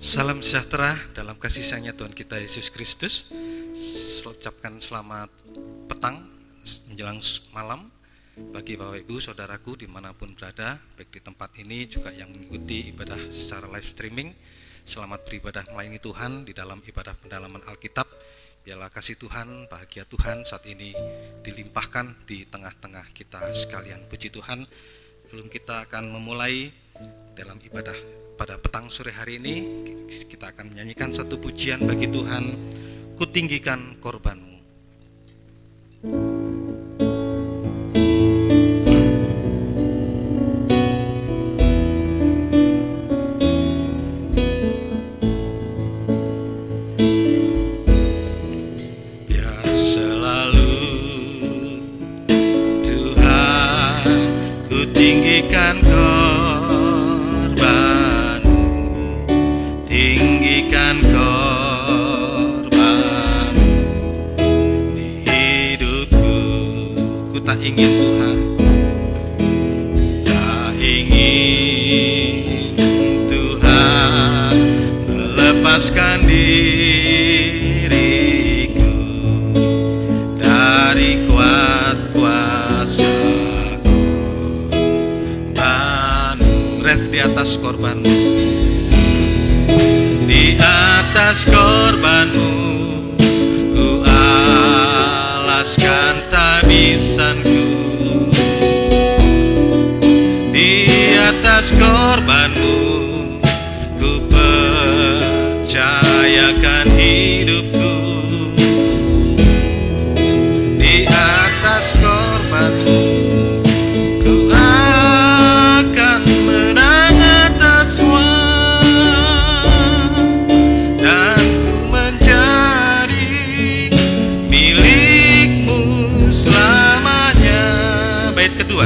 Salam sejahtera dalam kasih sayangnya Tuhan kita Yesus Kristus. Ucapkan selamat petang menjelang malam bagi Bapak Ibu Saudaraku dimanapun berada, baik di tempat ini juga yang mengikuti ibadah secara live streaming. Selamat beribadah melayani Tuhan di dalam ibadah pendalaman Alkitab. Biarlah kasih Tuhan, bahagia Tuhan saat ini dilimpahkan di tengah-tengah kita sekalian. Puji Tuhan. Sebelum kita akan memulai dalam ibadah pada petang sore hari ini, kita akan menyanyikan satu pujian bagi Tuhan, Kutinggikan Korbanmu. Biar selalu Tuhan kutinggikan tinggikan korban di hidupku. Ku tak ingin Tuhan, tak ingin Tuhan melepaskan diriku dari kuat kuasa korbanmu. Ref di atas korbanmu, di atas korbanmu ku alaskan tabisanku. Di atas korbanmu ku percayakan hidupku. Di atas korbanmu ku akan menang atas semua. Kedua,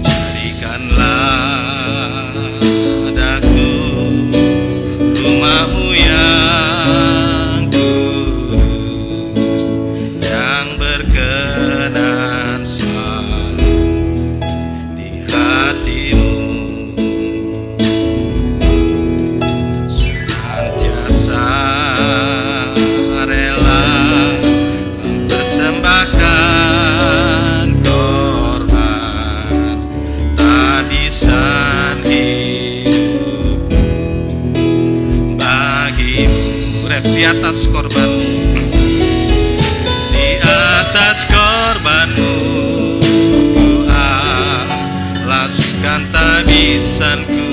jadikanlah daku rumahmu yang kudus, yang berkenan selalu di hatimu, senantiasa rela mempersembahkan di atas korbanmu. Di atas korbanmu ku alaskan tabisanku.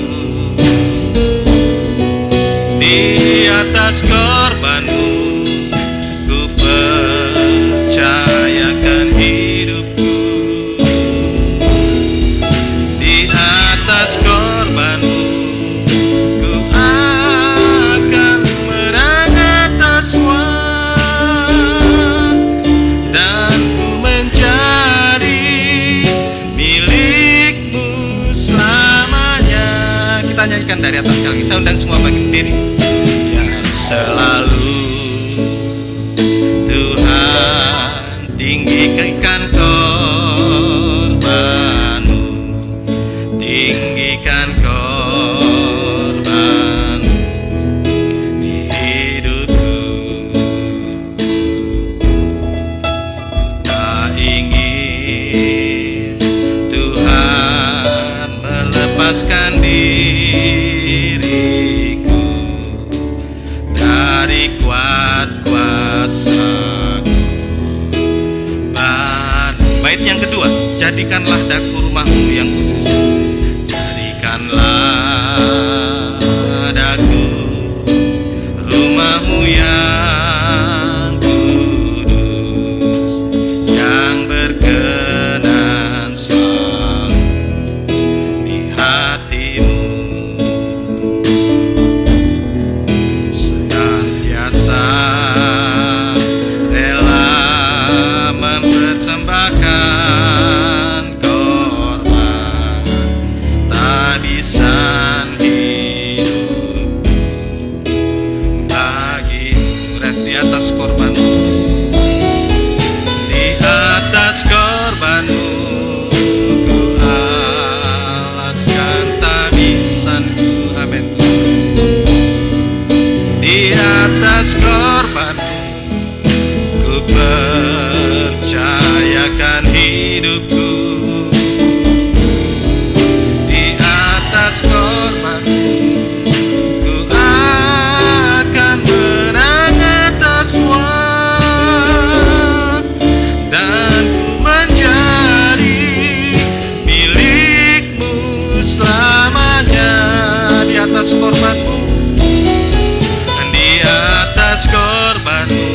Di atas korbanmu ku percayakan hidupku. Di atas korbanmu dan ku menjadi milikmu selamanya. Kita nyanyikan dari atas sekali lagi. Saya undang semua bagi berdiri. Ya selalu Tuhan tinggikan korbanmu, tinggikan korbanmu di hidupku. Ingin Tuhan melepaskan diriku dari kuat kuasa korban. Bait yang kedua, jadikanlah daku rumahmu yang kudus, jadikanlah daku rumahmu yang kudus, yang berkenan selalu di hatimu, senantiasa rela mempersembahkan korban tabisan hidup bagimu. Ref di atas korbanmu, di atas korbanmu ku alaskan tabisanku. Amin. selamanya di atas korbanmu, di atas korbanmu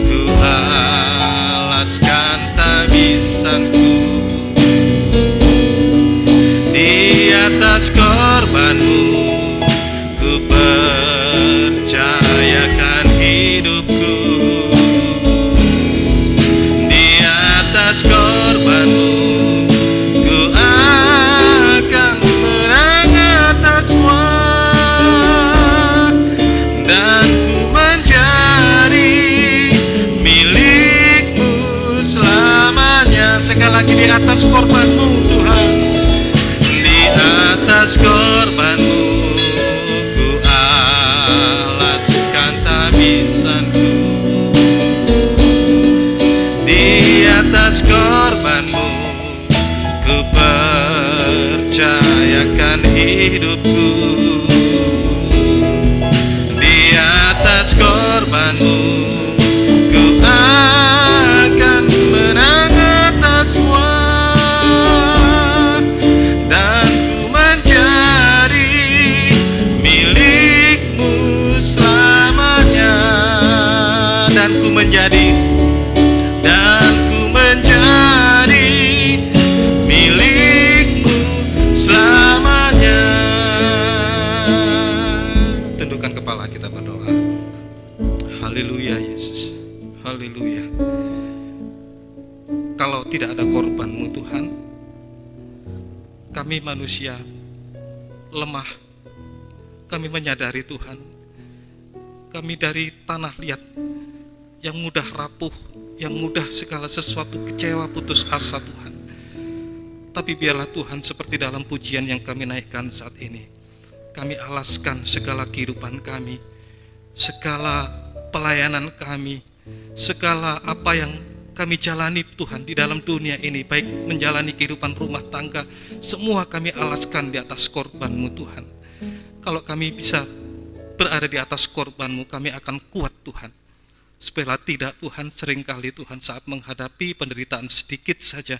ku alaskan tabisanku, di atas korbanmu ku percayakan hidupku, di atas korbanmu ku akan menang atas semua, dan ku menjadi milikmu selamanya. Sekali lagi, di atas korbanmu Tuhan, di atas korbanmu ku alaskan tabisanku, di atas korbanmu ku percayakan hidupku, di atas korbanmu ku akan menang atas semua, dan ku menjadi milikmu selamanya, dan ku menjadi milikmu selamanya. Tundukkan kepala, kita berdoa. Haleluya Yesus, haleluya. Kalau tidak ada korban-Mu Tuhan, kami manusia lemah. Kami menyadari Tuhan, kami dari tanah liat yang mudah rapuh, yang mudah segala sesuatu kecewa, putus asa Tuhan. Tapi biarlah Tuhan, seperti dalam pujian yang kami naikkan saat ini, kami alaskan segala kehidupan kami, segala pelayanan kami, segala apa yang kami jalani Tuhan di dalam dunia ini, baik menjalani kehidupan rumah tangga, semua kami alaskan di atas korban-Mu Tuhan. Kalau kami bisa berada di atas korban-Mu, kami akan kuat Tuhan. Supaya tidak Tuhan, seringkali Tuhan saat menghadapi penderitaan sedikit saja,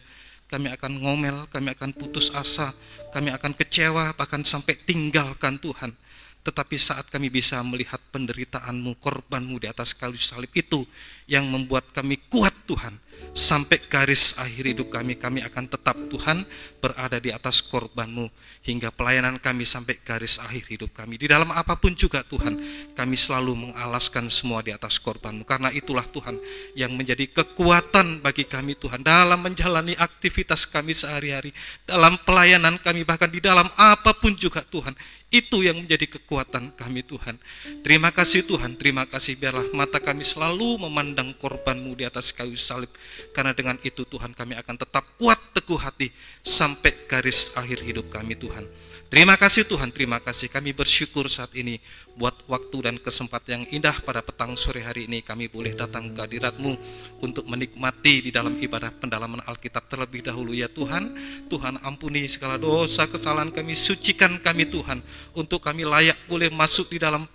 kami akan ngomel, kami akan putus asa, kami akan kecewa, bahkan sampai tinggalkan Tuhan. Tetapi saat kami bisa melihat penderitaan-Mu, korban-Mu di atas kayu salib, itu yang membuat kami kuat Tuhan. Sampai garis akhir hidup kami, kami akan tetap Tuhan berada di atas korban-Mu, hingga pelayanan kami sampai garis akhir hidup kami. Di dalam apapun juga Tuhan, kami selalu mengalaskan semua di atas korban-Mu. Karena itulah Tuhan yang menjadi kekuatan bagi kami Tuhan, dalam menjalani aktivitas kami sehari-hari, dalam pelayanan kami, bahkan di dalam apapun juga Tuhan. Itu yang menjadi kekuatan kami Tuhan. Terima kasih Tuhan, terima kasih. Biarlah mata kami selalu memandang korban-Mu di atas kayu salib. Karena dengan itu Tuhan, kami akan tetap kuat teguh hati sampai garis akhir hidup kami Tuhan. Terima kasih Tuhan, terima kasih. Kami bersyukur saat ini buat waktu dan kesempatan yang indah pada petang sore hari ini. Kami boleh datang ke hadirat-Mu untuk menikmati di dalam ibadah pendalaman Alkitab terlebih dahulu ya Tuhan. Tuhan ampuni segala dosa kesalahan kami, sucikan kami Tuhan, untuk kami layak boleh masuk di dalam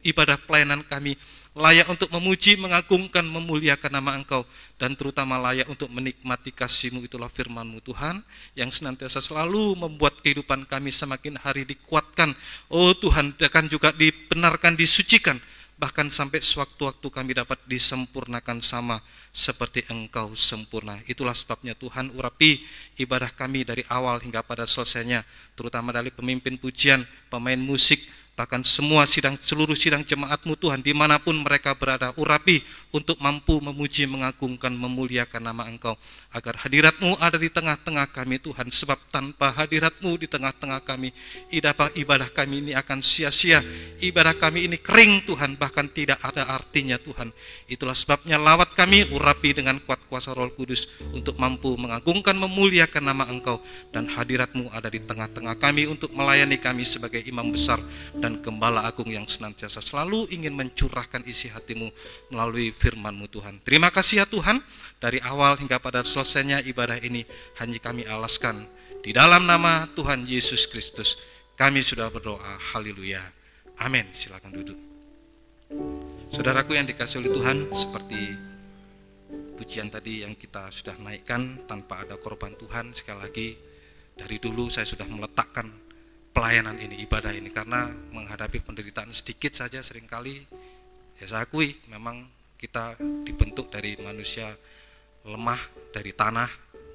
ibadah pelayanan kami, layak untuk memuji, mengagungkan, memuliakan nama Engkau, dan terutama layak untuk menikmati kasih-Mu. Itulah firman-Mu Tuhan, yang senantiasa selalu membuat kehidupan kami semakin hari dikuatkan. Oh Tuhan, akan juga dibenarkan, disucikan, bahkan sampai sewaktu-waktu kami dapat disempurnakan sama seperti Engkau sempurna. Itulah sebabnya Tuhan, urapi ibadah kami dari awal hingga pada selesainya, terutama dari pemimpin pujian, pemain musik, bahkan semua seluruh sidang jemaat-Mu Tuhan, dimanapun mereka berada, urapi untuk mampu memuji, mengagungkan, memuliakan nama Engkau, agar hadirat-Mu ada di tengah-tengah kami Tuhan. Sebab tanpa hadirat-Mu di tengah-tengah kami, ibadah kami ini akan sia-sia, ibadah kami ini kering Tuhan, bahkan tidak ada artinya Tuhan. Itulah sebabnya lawat kami, urapi dengan kuat kuasa Roh Kudus, untuk mampu mengagungkan, memuliakan nama Engkau, dan hadirat-Mu ada di tengah-tengah kami untuk melayani kami sebagai imam besar dan Gembala Agung yang senantiasa selalu ingin mencurahkan isi hati-Mu melalui firman-Mu Tuhan. Terima kasih ya Tuhan, dari awal hingga pada selesainya ibadah ini hanya kami alaskan di dalam nama Tuhan Yesus Kristus. Kami sudah berdoa, haleluya, amin. Silakan duduk. Saudaraku yang dikasihi oleh Tuhan, seperti pujian tadi yang kita sudah naikkan, tanpa ada korban Tuhan, sekali lagi Dari dulu saya sudah meletakkan pelayanan ini, ibadah ini, karena menghadapi penderitaan sedikit saja seringkali, ya saya akui memang kita dibentuk dari manusia lemah, dari tanah,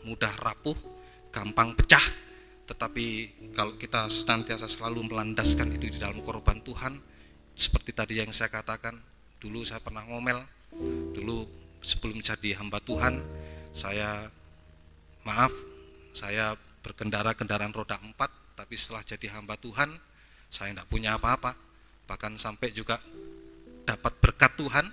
mudah rapuh, gampang pecah. Tetapi kalau kita senantiasa selalu melandaskan itu di dalam korban Tuhan, seperti tadi yang saya katakan, dulu saya pernah ngomel, dulu sebelum jadi hamba Tuhan, saya berkendara kendaraan roda 4, tapi setelah jadi hamba Tuhan, saya tidak punya apa-apa. Bahkan sampai juga dapat berkat Tuhan,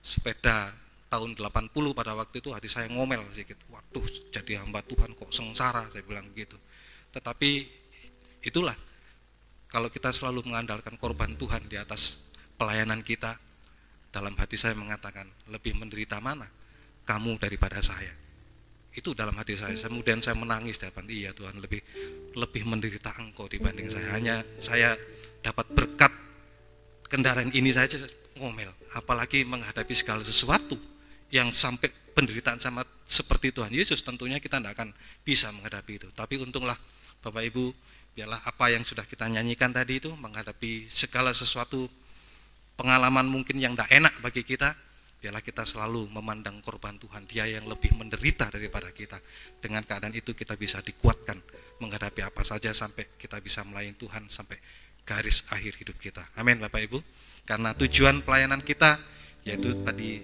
sepeda tahun 80 pada waktu itu hati saya ngomel sedikit. Waduh, jadi hamba Tuhan kok sengsara, saya bilang begitu. Tetapi itulah, kalau kita selalu mengandalkan korban Tuhan di atas pelayanan kita, dalam hati saya mengatakan, lebih menderita mana kamu daripada saya. Itu dalam hati saya. Kemudian saya menangis dapat, iya Tuhan, lebih menderita Engkau dibanding saya. Hanya saya dapat berkat kendaraan ini saja ngomel, apalagi menghadapi segala sesuatu yang sampai penderitaan sama seperti Tuhan Yesus. Tentunya kita tidak akan bisa menghadapi itu. Tapi untunglah Bapak Ibu, biarlah apa yang sudah kita nyanyikan tadi itu, menghadapi segala sesuatu pengalaman mungkin yang tidak enak bagi kita, biarlah kita selalu memandang korban Tuhan, Dia yang lebih menderita daripada kita. Dengan keadaan itu kita bisa dikuatkan menghadapi apa saja sampai kita bisa melayani Tuhan sampai garis akhir hidup kita. Amin Bapak Ibu. Karena tujuan pelayanan kita yaitu tadi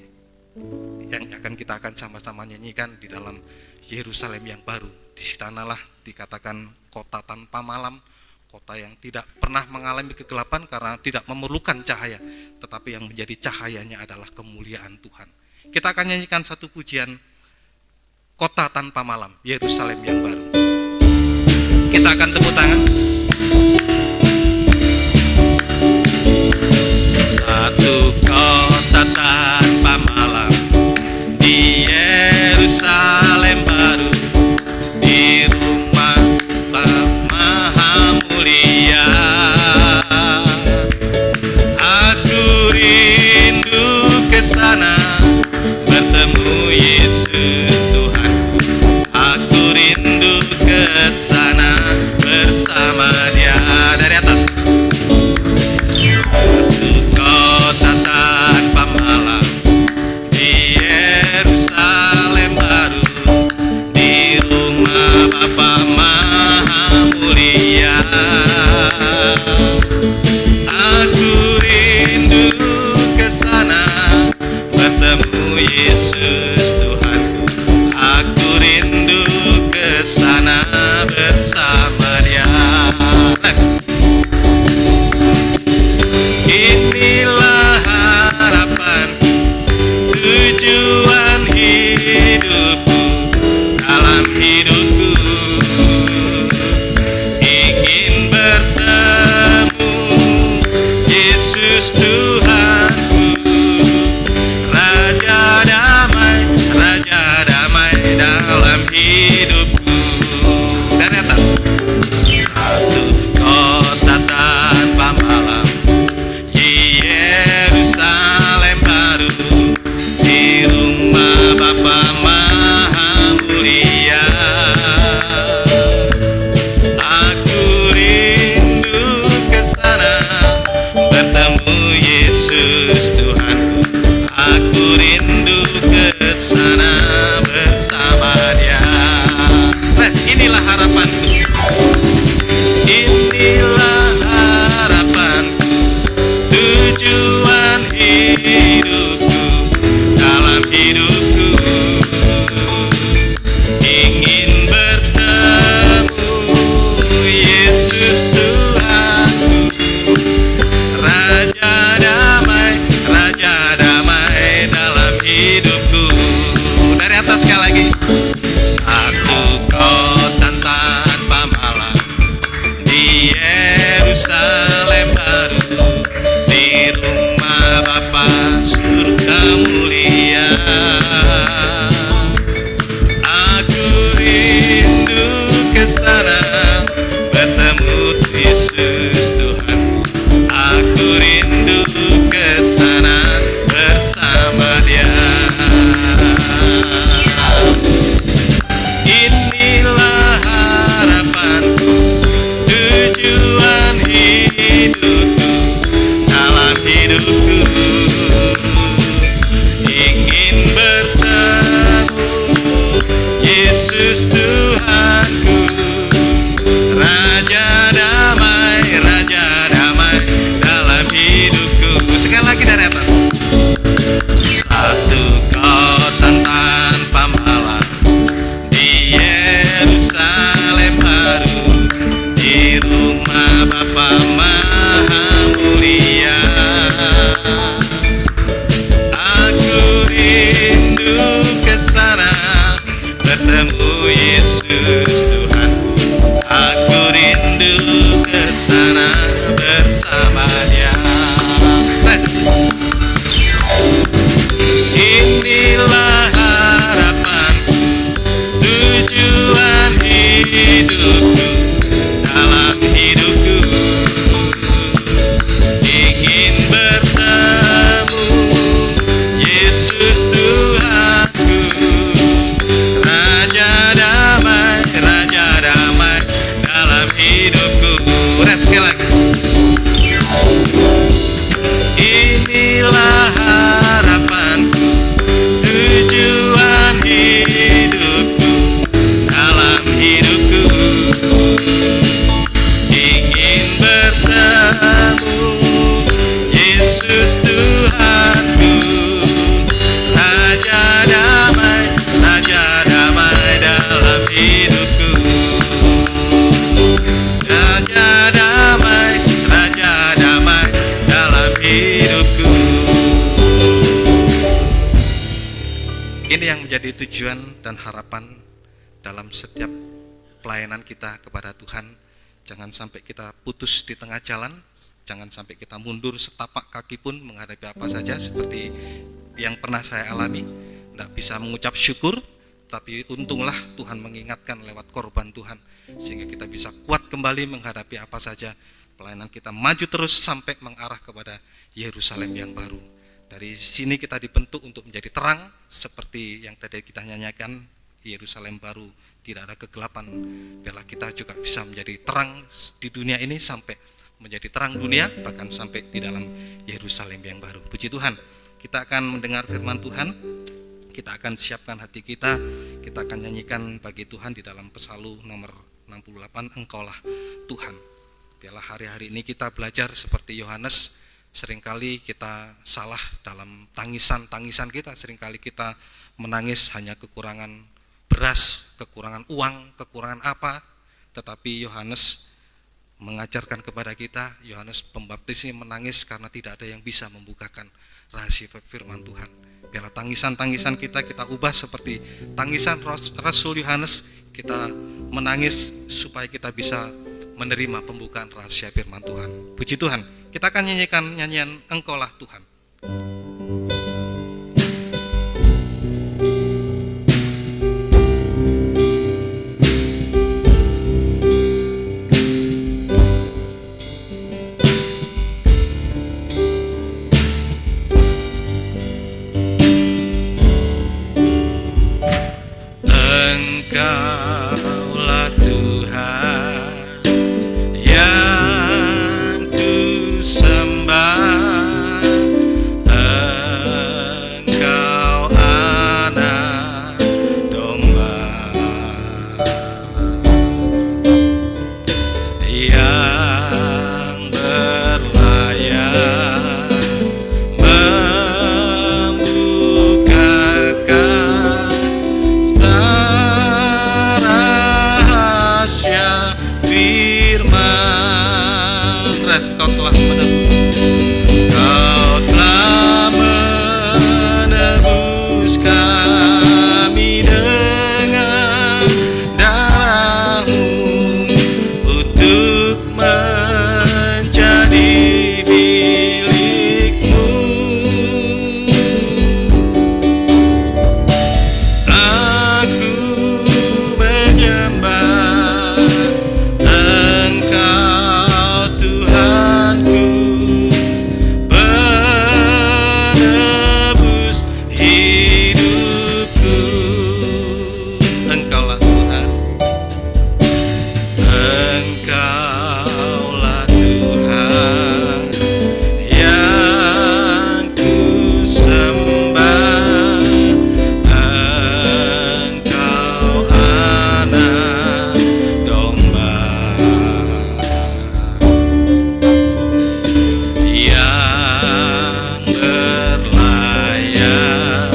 yang kita akan sama-sama nyanyikan di dalam Yerusalem yang baru. Di sanalah dikatakan kota tanpa malam, kota yang tidak pernah mengalami kegelapan karena tidak memerlukan cahaya, tetapi yang menjadi cahayanya adalah kemuliaan Tuhan. Kita akan nyanyikan satu pujian, kota tanpa malam, Yerusalem yang baru. Kita akan tepuk tangan. Satu kota tanpa malam di Yerusalem baru, di rumah Maha Mulia. Aku rindu ke sana bertemu Yesus Tuhan. Aku rindu ke sana bersama Dia. Dari atas. Satu kota tanpa malam di Yerusalem baru, di rumah Bapa Maha Mulia. Aku rindu ke sana bertemu Yesus Tuhan. Aku rindu ke sana bersama Dia. Inilah harapan, tujuan hidupku, dalam hidupku ingin bertemu Yesus Tuhanku, Raja damai dalam hidupku. Dan kata satu kota tanpa malam di Yerusalem baru, di rumah Bapa Maha Mulia. Aku rindu ke sana bertemu Yesus Tuhanku. Aku rindu ke sana bersama Dia. Inilah harapanku. Inilah harapanku, tujuan hidupku, dalam hidupku ingin bertemu Yesus Tuhanku, Raja damai dalam hidupku. Dari atas sekali lagi. Satu kota tanpa malam di Yerusalem baru, di rumah Bapa surga mulia. Aku rindu ke sana bertemu Yesus Tuhan. Aku rindu ke sana bersama Dia. Inilah harapan, Sekali lagi. Inilah harapanku, tujuan hidupku, dalam hidupku ingin bertemu Yesus Tuhanku, Raja damai dalam hidupku, Raja damai dalam hidupku. Ini yang menjadi tujuan dan harapan dalam setiap pelayanan kita kepada Tuhan. Jangan sampai kita putus di tengah jalan, jangan sampai kita mundur setapak kaki pun menghadapi apa saja seperti yang pernah saya alami. Tidak bisa mengucap syukur, tapi untunglah Tuhan mengingatkan lewat korban Tuhan, sehingga kita bisa kuat kembali menghadapi apa saja. Pelayanan kita maju terus sampai mengarah kepada Yerusalem yang baru. Dari sini kita dibentuk untuk menjadi terang, seperti yang tadi kita nyanyikan, Yerusalem baru, tidak ada kegelapan. Biarlah kita juga bisa menjadi terang di dunia ini sampai menjadi terang dunia, bahkan sampai di dalam Yerusalem yang baru. Puji Tuhan. Kita akan mendengar firman Tuhan, kita akan siapkan hati kita akan nyanyikan bagi Tuhan di dalam Pesalu nomor 68, Engkaulah Tuhan. Biarlah hari-hari ini kita belajar seperti Yohanes. Seringkali kita salah dalam tangisan kita, seringkali kita menangis hanya kekurangan beras, kekurangan uang, kekurangan apa. Tetapi Yohanes mengajarkan kepada kita, Yohanes Pembaptis ini menangis karena tidak ada yang bisa membukakan rahasia firman Tuhan. Biarlah tangisan-tangisan kita ubah seperti tangisan Rasul Yohanes, kita menangis supaya kita bisa menerima pembukaan rahasia firman Tuhan. Puji Tuhan. Kita akan nyanyikan nyanyian Engkaulah Tuhan. Engkaulah Tuhan yang ku sembah, Engkau anak domba yang berlayar membukakan rahasia firman. Kau telah menebus kami dengan darah-Mu untuk menjadi milik-Mu. Aku menyembah Engkau Tuhanku, penebus hidupku. Engkaulah Tuhan, Engkaulah Tuhan yang ku sembah, Engkau anak domba yang berlayar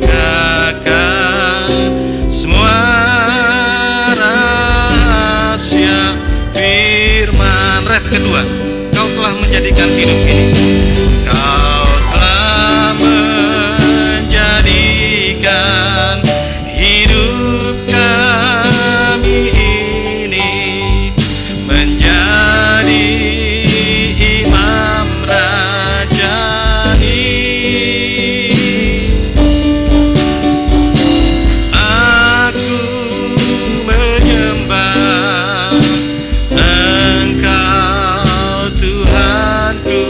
membukakan semua rahasia firman. Ref kedua, Kau telah menjadikan hidup ini, Kau telah menjadikan hidup kami ini menjadi imam rajani. Aku menyembah Engkau Tuhanku,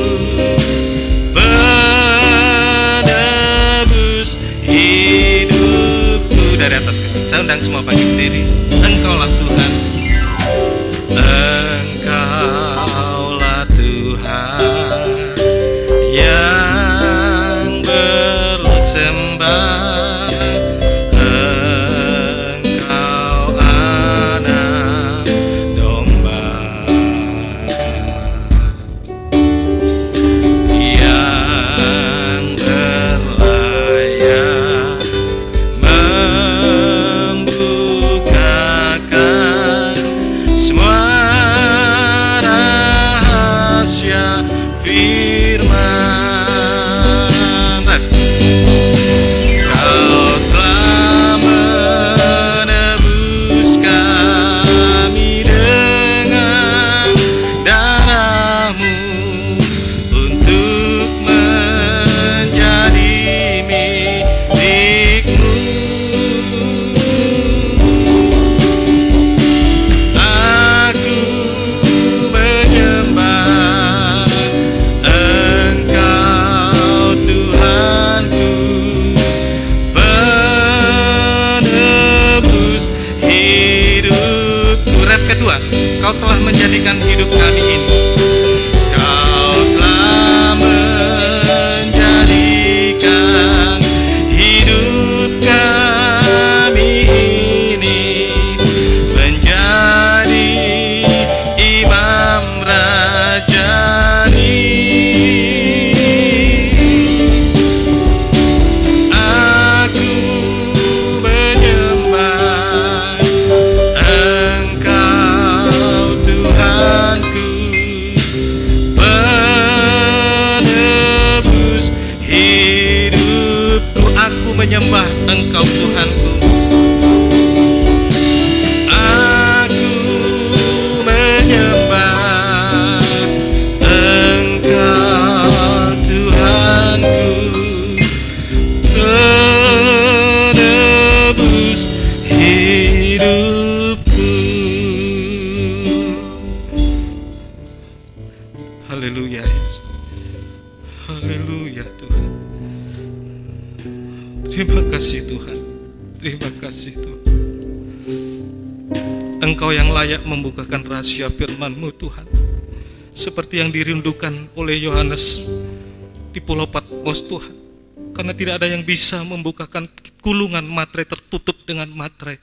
penebus hidupku. Dari atas saya undang semua bagi berdiri. Engkaulah Tuhan, Tuhan, Kau telah menjadikan hidup kami ini. Kau telah menjadikan hidup kami ini menjadi imam rajani. Aku menyembah Engkau Tuhanku, penebus hidupku. Aku menyembah Engkau Tuhanku. Aku menyembah Engkau Tuhanku, penebus hidupku. Haleluya Yesus. Haleluya Tuhan. Terima kasih Tuhan. Terima kasih Tuhan. Engkau yang layak membukakan rahasia firman-Mu Tuhan, seperti yang dirindukan oleh Yohanes di Pulau Patmos Tuhan. Karena tidak ada yang bisa membukakan gulungan materai tertutup dengan materai.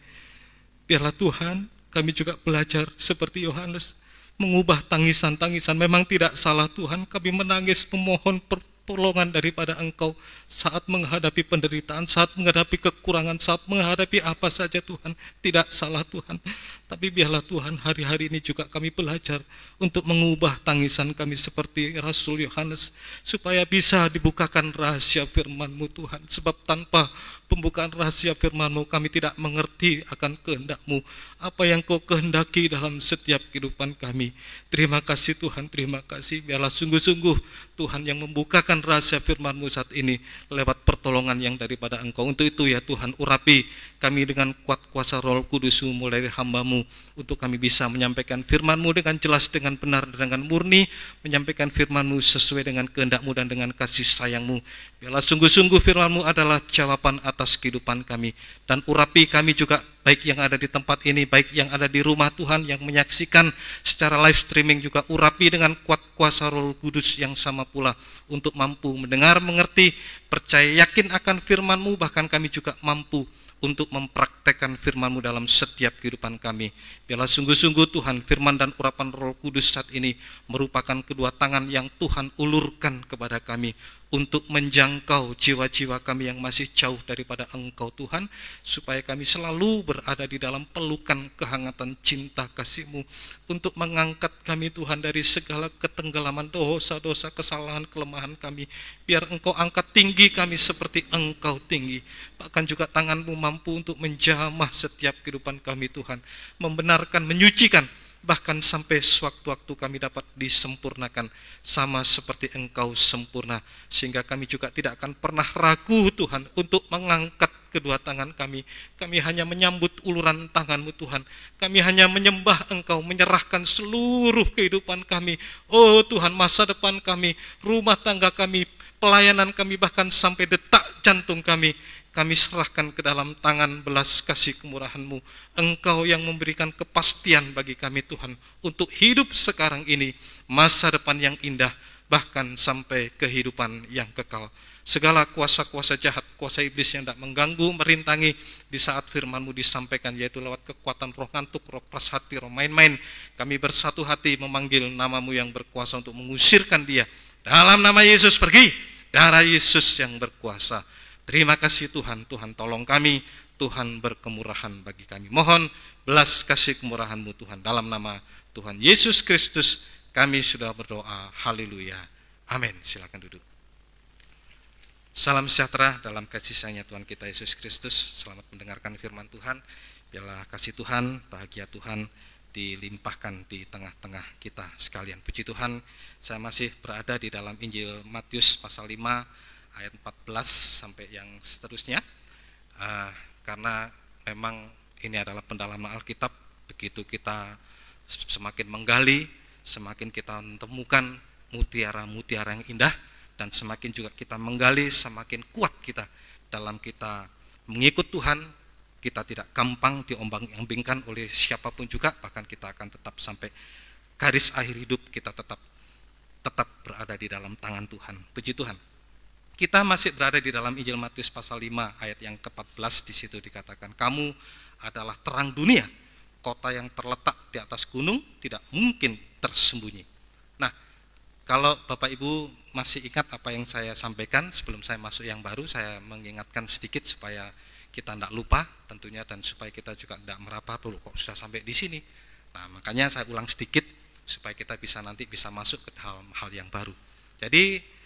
Biarlah Tuhan, kami juga belajar seperti Yohanes, mengubah tangisan-tangisan. Memang tidak salah Tuhan, kami menangis memohon pertolongan daripada Engkau saat menghadapi penderitaan, saat menghadapi kekurangan, saat menghadapi apa saja Tuhan. Tidak salah Tuhan, tapi biarlah Tuhan, hari-hari ini juga kami belajar untuk mengubah tangisan kami seperti Rasul Yohanes, supaya bisa dibukakan rahasia firman-Mu Tuhan. Sebab tanpa pembukaan rahasia firman-Mu, kami tidak mengerti akan kehendak-Mu, apa yang Kau kehendaki dalam setiap kehidupan kami. Terima kasih Tuhan, terima kasih. Biarlah sungguh-sungguh Tuhan yang membukakan rahasia firman-Mu saat ini lewat pertolongan yang daripada Engkau. Untuk itu ya Tuhan, urapi kami dengan kuat kuasa Roh Kudus-Mu mulai dari hamba-Mu, untuk kami bisa menyampaikan firman-Mu dengan jelas, dengan benar, dengan murni, menyampaikan firman-Mu sesuai dengan kehendak-Mu dan dengan kasih sayang-Mu. Biarlah sungguh-sungguh firman-Mu adalah jawaban atas kehidupan kami, dan urapi kami juga, baik yang ada di tempat ini, baik yang ada di rumah Tuhan, yang menyaksikan secara live streaming juga, urapi dengan kuat kuasa Roh Kudus yang sama pula, untuk mampu mendengar, mengerti, percaya, yakin akan firman-Mu, bahkan kami juga mampu untuk mempraktekkan firman-Mu dalam setiap kehidupan kami. Biarlah sungguh-sungguh Tuhan, firman dan urapan Roh Kudus saat ini merupakan kedua tangan yang Tuhan ulurkan kepada kami, untuk menjangkau jiwa-jiwa kami yang masih jauh daripada Engkau Tuhan, supaya kami selalu berada di dalam pelukan kehangatan cinta kasih-Mu, untuk mengangkat kami Tuhan dari segala ketenggelaman dosa-dosa, kesalahan, kelemahan kami. Biar Engkau angkat tinggi kami seperti Engkau tinggi, bahkan juga tangan-Mu mampu untuk menjamah setiap kehidupan kami Tuhan, membenarkan, menyucikan, bahkan sampai sewaktu-waktu kami dapat disempurnakan sama seperti Engkau sempurna, sehingga kami juga tidak akan pernah ragu Tuhan untuk mengangkat kedua tangan kami. Kami hanya menyambut uluran tangan-Mu Tuhan, kami hanya menyembah Engkau, menyerahkan seluruh kehidupan kami. Oh Tuhan, masa depan kami, rumah tangga kami, pelayanan kami, bahkan sampai detak jantung kami serahkan ke dalam tangan belas kasih kemurahan-Mu. Engkau yang memberikan kepastian bagi kami Tuhan, untuk hidup sekarang ini, masa depan yang indah, bahkan sampai kehidupan yang kekal. Segala kuasa-kuasa jahat, kuasa iblis yang tidak mengganggu, merintangi di saat firman-Mu disampaikan, yaitu lewat kekuatan roh ngantuk, roh keras hati, roh main-main, kami bersatu hati memanggil nama-Mu yang berkuasa untuk mengusirkan dia. Dalam nama Yesus, pergi, darah Yesus yang berkuasa. Terima kasih Tuhan, Tuhan tolong kami, Tuhan berkemurahan bagi kami. Mohon belas kasih kemurahan-Mu Tuhan, dalam nama Tuhan Yesus Kristus kami sudah berdoa. Haleluya, amin. Silakan duduk. Salam sejahtera dalam kasih sayangnya Tuhan kita Yesus Kristus. Selamat mendengarkan firman Tuhan. Biarlah kasih Tuhan, bahagia Tuhan dilimpahkan di tengah-tengah kita sekalian. Puji Tuhan, saya masih berada di dalam Injil Matius pasal 5 ayat 14 sampai yang seterusnya, karena memang ini adalah pendalaman Alkitab. Begitu kita semakin menggali, semakin kita menemukan mutiara-mutiara yang indah, dan semakin juga kita menggali, semakin kuat kita dalam kita mengikut Tuhan, kita tidak gampang diombang-ambingkan oleh siapapun juga, bahkan kita akan tetap sampai garis akhir hidup kita tetap berada di dalam tangan Tuhan. Puji Tuhan. Kita masih berada di dalam Injil Matius pasal 5 ayat yang ke-14, di situ dikatakan, kamu adalah terang dunia, kota yang terletak di atas gunung tidak mungkin tersembunyi. Nah, kalau Bapak Ibu masih ingat apa yang saya sampaikan sebelum saya masuk yang baru, saya mengingatkan sedikit supaya kita tidak lupa tentunya, dan supaya kita juga tidak meraba dulu kok sudah sampai di sini. Nah, makanya saya ulang sedikit supaya kita nanti bisa masuk ke hal yang baru. Jadi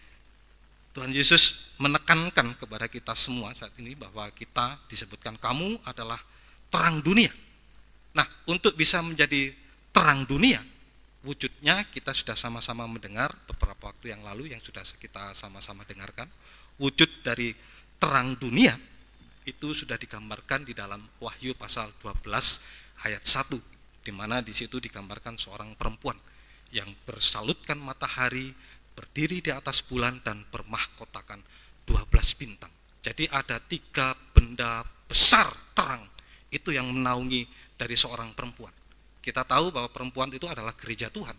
Tuhan Yesus menekankan kepada kita semua saat ini bahwa kita disebutkan kamu adalah terang dunia. Nah, untuk bisa menjadi terang dunia, wujudnya kita sudah sama-sama mendengar beberapa waktu yang lalu yang sudah kita sama-sama dengarkan. Wujud dari terang dunia itu sudah digambarkan di dalam Wahyu pasal 12 ayat 1, di mana di situ digambarkan seorang perempuan yang bersalutkan matahari, berdiri di atas bulan dan bermahkotakan 12 bintang. Jadi ada 3 benda besar terang itu yang menaungi dari seorang perempuan. Kita tahu bahwa perempuan itu adalah gereja Tuhan.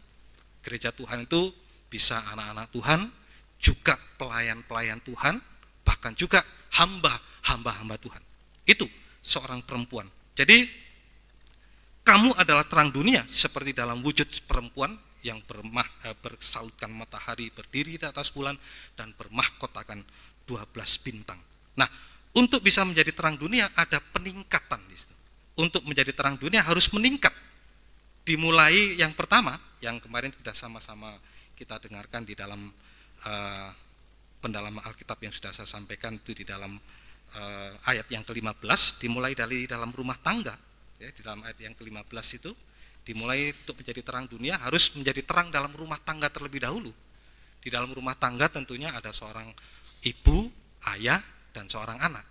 Gereja Tuhan itu bisa anak-anak Tuhan, juga pelayan-pelayan Tuhan, bahkan juga hamba-hamba Tuhan. Itu seorang perempuan. Jadi kamu adalah terang dunia seperti dalam wujud perempuan yang bersalutkan matahari, berdiri di atas bulan dan bermahkotakan 12 bintang. Nah, untuk bisa menjadi terang dunia ada peningkatan di situ. Untuk menjadi terang dunia harus meningkat. Dimulai yang pertama, yang kemarin sudah sama-sama kita dengarkan di dalam pendalaman Alkitab yang sudah saya sampaikan, itu di dalam ayat yang ke-15, dimulai dari dalam rumah tangga. Ya, di dalam ayat yang ke-15 itu dimulai untuk menjadi terang dunia harus menjadi terang dalam rumah tangga terlebih dahulu. Di dalam rumah tangga tentunya ada seorang ibu, ayah, dan seorang anak.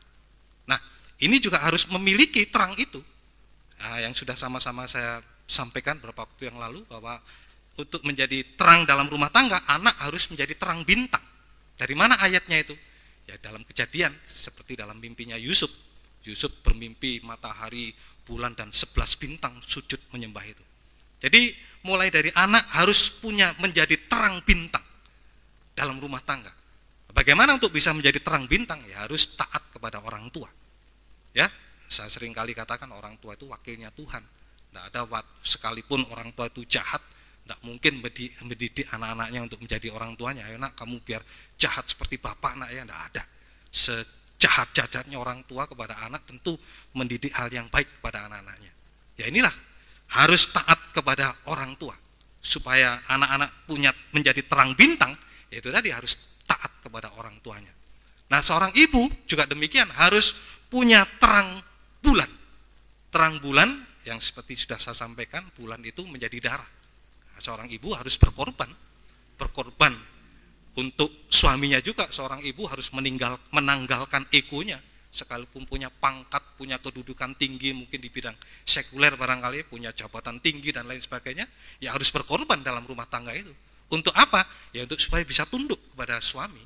Nah, ini juga harus memiliki terang itu. Nah, yang sudah sama-sama saya sampaikan beberapa waktu yang lalu, bahwa untuk menjadi terang dalam rumah tangga, anak harus menjadi terang bintang. Dari mana ayatnya itu? Ya dalam Kejadian, seperti dalam mimpinya Yusuf. Yusuf bermimpi matahari, bulan, dan 11 bintang sujud menyembah itu. Jadi mulai dari anak harus menjadi terang bintang dalam rumah tangga. Bagaimana untuk bisa menjadi terang bintang? Ya harus taat kepada orang tua. Ya, saya sering kali katakan orang tua itu wakilnya Tuhan. Tidak ada sekalipun orang tua itu jahat, tidak mungkin mendidik anak-anaknya untuk menjadi orang tuanya. Ayo nak, kamu biar jahat seperti bapak nak ya, tidak ada. Sejahat-jahatnya orang tua kepada anak tentu mendidik hal yang baik kepada anak-anaknya. Ya inilah, harus taat kepada orang tua. Supaya anak-anak menjadi terang bintang, yaitu tadi harus taat kepada orang tuanya. Nah, seorang ibu juga demikian, harus punya terang bulan. Terang bulan yang seperti sudah saya sampaikan, bulan itu menjadi darah. Nah, seorang ibu harus berkorban untuk suaminya juga. Seorang ibu harus menanggalkan egonya, sekalipun punya pangkat, punya kedudukan tinggi, mungkin di bidang sekuler barangkali, punya jabatan tinggi dan lain sebagainya, ya harus berkorban dalam rumah tangga itu. Untuk apa? Ya untuk supaya bisa tunduk kepada suami.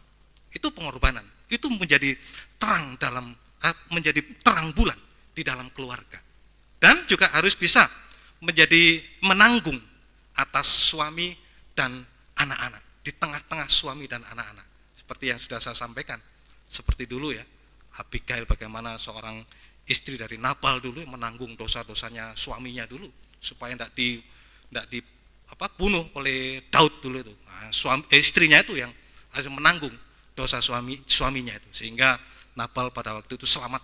Itu pengorbanan. Itu menjadi menjadi terang bulan di dalam keluarga. Dan juga harus bisa menjadi menanggung atas suami dan anak-anak, di tengah-tengah suami dan anak-anak. Seperti yang sudah saya sampaikan, seperti dulu ya, Abigail bagaimana seorang istri dari Nabal dulu menanggung dosa-dosanya suaminya dulu, supaya tidak dibunuh oleh Daud dulu itu. Nah, istrinya itu yang harus menanggung dosa suaminya itu, sehingga Nabal pada waktu itu selamat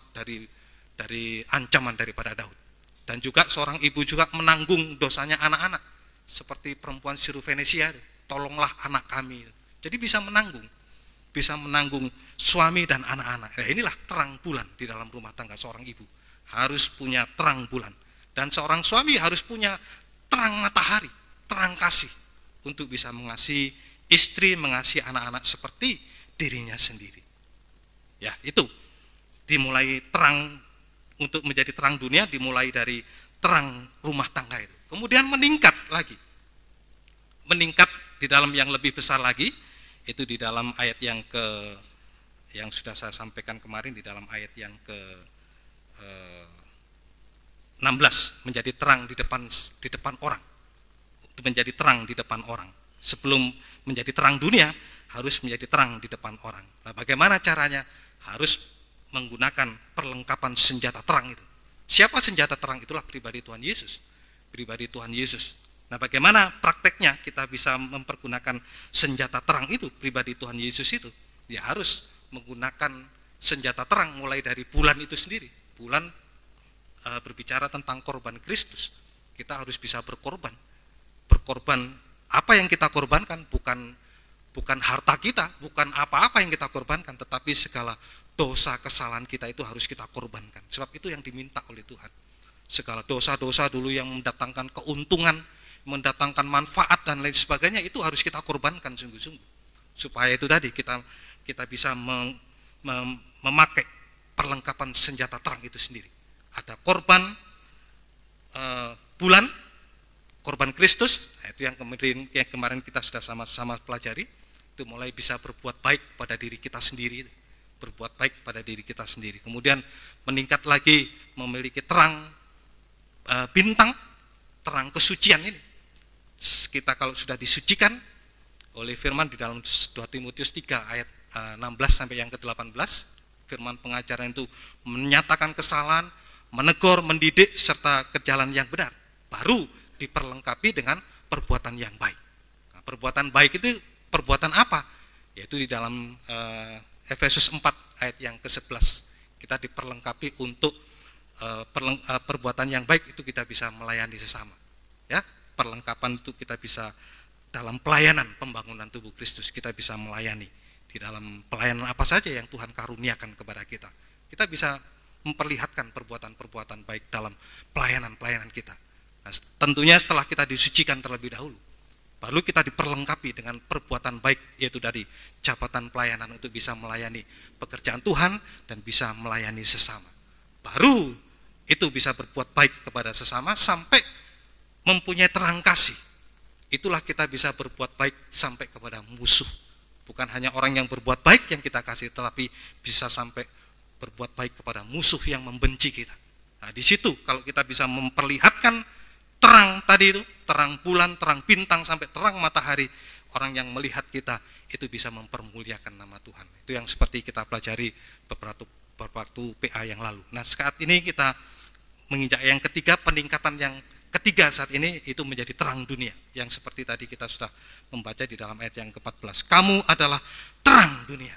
dari ancaman daripada Daud. Dan juga seorang ibu juga menanggung dosanya anak-anak, seperti perempuan Sirofenesia itu, tolonglah anak kami. Jadi bisa menanggung suami dan anak-anak. Nah, inilah terang bulan di dalam rumah tangga. Seorang ibu harus punya terang bulan, dan seorang suami harus punya terang matahari, terang kasih, untuk bisa mengasihi istri, mengasihi anak-anak seperti dirinya sendiri. Ya, itu dimulai terang. Untuk menjadi terang dunia dimulai dari terang rumah tangga itu. Kemudian meningkat lagi. Meningkat di dalam yang lebih besar lagi, itu di dalam ayat yang sudah saya sampaikan kemarin, di dalam ayat yang 16, menjadi terang di depan orang. Menjadi terang di depan orang. Sebelum menjadi terang dunia, harus menjadi terang di depan orang. Nah, bagaimana caranya? Harus menggunakan perlengkapan senjata terang itu. Siapa senjata terang? Itulah pribadi Tuhan Yesus. Pribadi Tuhan Yesus. Nah, bagaimana prakteknya kita bisa mempergunakan senjata terang itu, pribadi Tuhan Yesus itu? Ya harus menggunakan senjata terang mulai dari bulan itu sendiri. Bulan berbicara tentang korban Kristus. Kita harus bisa berkorban. Berkorban, apa yang kita korbankan bukan harta kita, bukan apa-apa yang kita korbankan, tetapi segala dosa kesalahan kita itu harus kita korbankan. Sebab itu yang diminta oleh Tuhan. Segala dosa-dosa dulu yang mendatangkan keuntungan, mendatangkan manfaat dan lain sebagainya, itu harus kita korbankan sungguh-sungguh. Supaya itu tadi kita bisa memakai perlengkapan senjata terang itu sendiri. Ada korban bulan, korban Kristus, itu yang kemarin kita sudah sama-sama pelajari, itu mulai bisa berbuat baik pada diri kita sendiri, berbuat baik pada diri kita sendiri. Kemudian meningkat lagi memiliki terang bintang, terang kesucian ini. Kita kalau sudah disucikan oleh firman di dalam 2 Timotius 3 ayat 16 sampai yang ke-18, firman pengajaran itu menyatakan kesalahan, menegur, mendidik, serta ke jalan yang benar. Baru diperlengkapi dengan perbuatan yang baik. Nah, perbuatan baik itu perbuatan apa? Yaitu di dalam Efesus 4 ayat yang ke-11. Kita diperlengkapi untuk perbuatan yang baik itu kita bisa melayani sesama. Ya, perlengkapan itu kita bisa dalam pelayanan pembangunan tubuh Kristus, kita bisa melayani di dalam pelayanan apa saja yang Tuhan karuniakan kepada kita. Kita bisa memperlihatkan perbuatan-perbuatan baik dalam pelayanan-pelayanan kita. Nah, tentunya setelah kita disucikan terlebih dahulu, baru kita diperlengkapi dengan perbuatan baik, yaitu dari jabatan pelayanan untuk bisa melayani pekerjaan Tuhan dan bisa melayani sesama. Baru itu bisa berbuat baik kepada sesama sampai mempunyai terang kasih. Itulah kita bisa berbuat baik sampai kepada musuh. Bukan hanya orang yang berbuat baik yang kita kasih, tetapi bisa sampai berbuat baik kepada musuh yang membenci kita. Nah, di situ kalau kita bisa memperlihatkan terang tadi itu, terang bulan, terang bintang, sampai terang matahari, orang yang melihat kita itu bisa mempermuliakan nama Tuhan. Itu yang seperti kita pelajari beberapa PA yang lalu. Nah, saat ini kita menginjak yang ketiga, peningkatan yang ketiga saat ini itu menjadi terang dunia. Yang seperti tadi kita sudah membaca di dalam ayat yang ke-14. Kamu adalah terang dunia.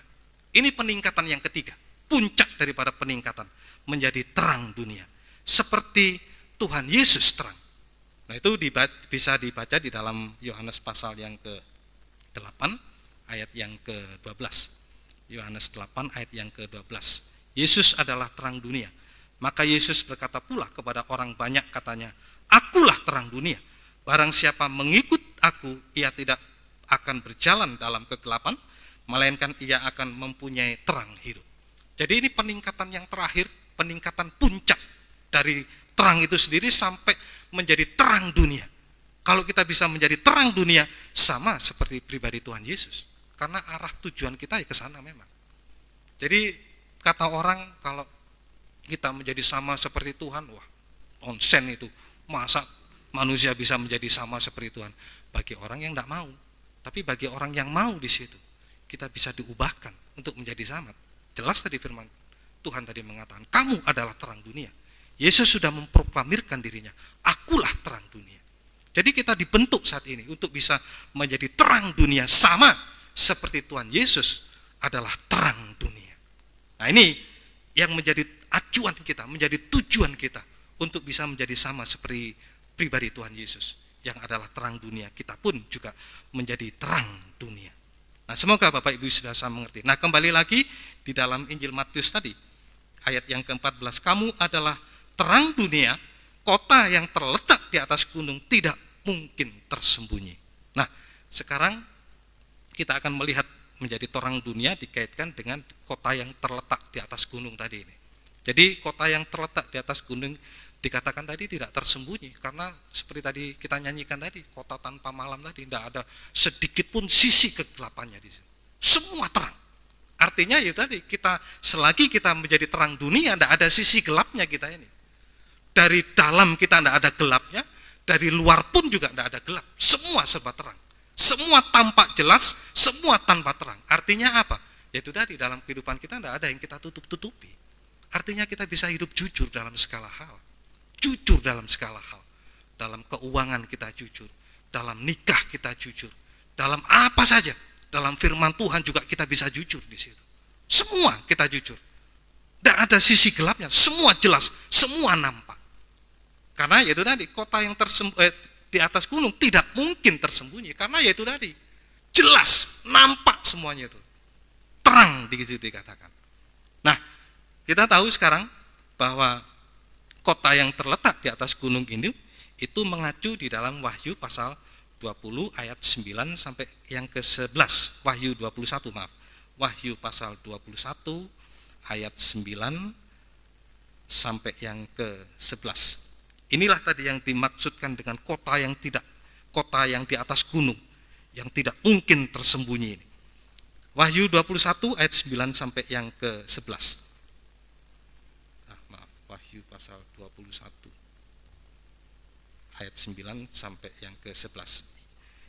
Ini peningkatan yang ketiga, puncak daripada peningkatan, menjadi terang dunia. Seperti Tuhan Yesus terang. Nah, itu bisa dibaca di dalam Yohanes pasal yang ke-8 ayat yang ke-12. Yohanes 8 ayat yang ke-12. Yesus adalah terang dunia. Maka Yesus berkata pula kepada orang banyak, katanya, akulah terang dunia. Barang siapa mengikut aku, ia tidak akan berjalan dalam kegelapan, melainkan ia akan mempunyai terang hidup. Jadi ini peningkatan yang terakhir, peningkatan puncak dari terang itu sendiri sampai menjadi terang dunia. Kalau kita bisa menjadi terang dunia, sama seperti pribadi Tuhan Yesus. Karena arah tujuan kita ya ke sana memang. Jadi kata orang kalau kita menjadi sama seperti Tuhan, wah, onsen itu. Masa manusia bisa menjadi sama seperti Tuhan? Bagi orang yang tidak mau. Tapi bagi orang yang mau di situ, kita bisa diubahkan untuk menjadi sama. Jelas tadi firman Tuhan tadi mengatakan, kamu adalah terang dunia. Yesus sudah memproklamirkan dirinya, akulah terang dunia. Jadi kita dibentuk saat ini untuk bisa menjadi terang dunia, sama seperti Tuhan Yesus adalah terang dunia. Nah, ini yang menjadi acuan kita, menjadi tujuan kita untuk bisa menjadi sama seperti pribadi Tuhan Yesus yang adalah terang dunia. Kita pun juga menjadi terang dunia. Nah, semoga Bapak Ibu sudah mengerti. Nah, kembali lagi di dalam Injil Matius tadi, ayat yang ke-14, kamu adalah terang dunia, kota yang terletak di atas gunung tidak mungkin tersembunyi. Nah, sekarang kita akan melihat menjadi terang dunia dikaitkan dengan kota yang terletak di atas gunung tadi ini. Jadi kota yang terletak di atas gunung dikatakan tadi tidak tersembunyi, karena seperti tadi kita nyanyikan tadi, kota tanpa malam tadi, tidak ada sedikit pun sisi kegelapannya di sini. Semua terang. Artinya ya tadi, kita selagi kita menjadi terang dunia, tidak ada sisi gelapnya kita ini. Dari dalam kita tidak ada gelapnya, dari luar pun juga tidak ada gelap. Semua serba terang. Semua tampak jelas, semua tanpa terang. Artinya apa? Yaitu tadi dalam kehidupan kita tidak ada yang kita tutup-tutupi. Artinya kita bisa hidup jujur dalam segala hal. Jujur dalam segala hal. Dalam keuangan kita jujur, dalam nikah kita jujur, dalam apa saja, dalam firman Tuhan juga kita bisa jujur di situ. Semua kita jujur. Tidak ada sisi gelapnya, semua jelas, semua nampak. Karena yaitu tadi, kota yang di atas gunung tidak mungkin tersembunyi, karena yaitu tadi, jelas, nampak semuanya itu. Terang dikatakan. Nah, kita tahu sekarang bahwa kota yang terletak di atas gunung ini itu mengacu di dalam Wahyu pasal 20 ayat 9 sampai yang ke-11. Wahyu 21, maaf. Wahyu pasal 21 ayat 9 sampai yang ke-11. Inilah tadi yang dimaksudkan dengan kota yang di atas gunung, yang tidak mungkin tersembunyi ini. Wahyu 21 ayat 9 sampai yang ke-11. Wahyu pasal 21 ayat 9 sampai yang ke-11.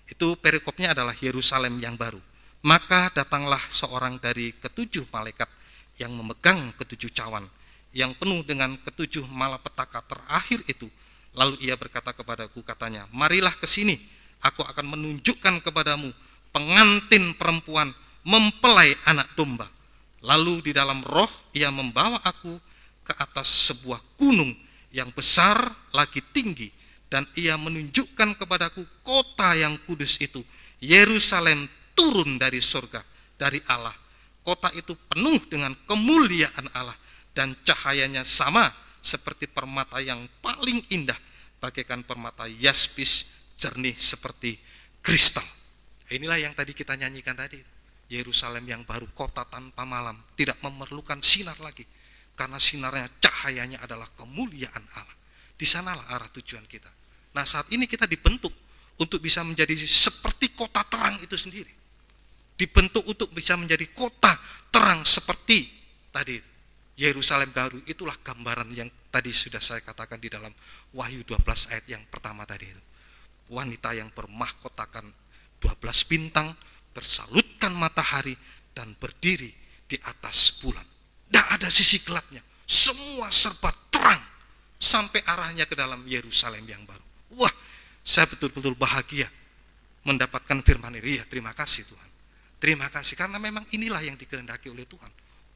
Itu perikopnya adalah Yerusalem yang baru. Maka datanglah seorang dari ketujuh malaikat yang memegang ketujuh cawan, yang penuh dengan ketujuh malapetaka terakhir itu. Lalu ia berkata kepadaku, katanya, marilah ke sini, aku akan menunjukkan kepadamu pengantin perempuan mempelai anak domba. Lalu di dalam roh ia membawa aku ke atas sebuah gunung yang besar lagi tinggi, dan ia menunjukkan kepadaku kota yang kudus itu, Yerusalem turun dari surga, dari Allah. Kota itu penuh dengan kemuliaan Allah, dan cahayanya sama seperti permata yang paling indah, bagaikan permata yaspis, jernih seperti kristal. Inilah yang tadi kita nyanyikan tadi, Yerusalem yang baru, kota tanpa malam, tidak memerlukan sinar lagi, karena sinarnya, cahayanya adalah kemuliaan Allah. Di sanalah arah tujuan kita. Nah, saat ini kita dibentuk untuk bisa menjadi seperti kota terang itu sendiri. Dibentuk untuk bisa menjadi kota terang seperti tadi Yerusalem baru. Itulah gambaran yang tadi sudah saya katakan di dalam Wahyu 12 ayat yang pertama tadi itu. Wanita yang bermahkotakan 12 bintang, bersalutkan matahari, dan berdiri di atas bulan. Tidak ada sisi gelapnya, semua serba terang sampai arahnya ke dalam Yerusalem yang baru. Wah, saya betul-betul bahagia mendapatkan firman ini. Ya, terima kasih Tuhan. Terima kasih, karena memang inilah yang dikehendaki oleh Tuhan.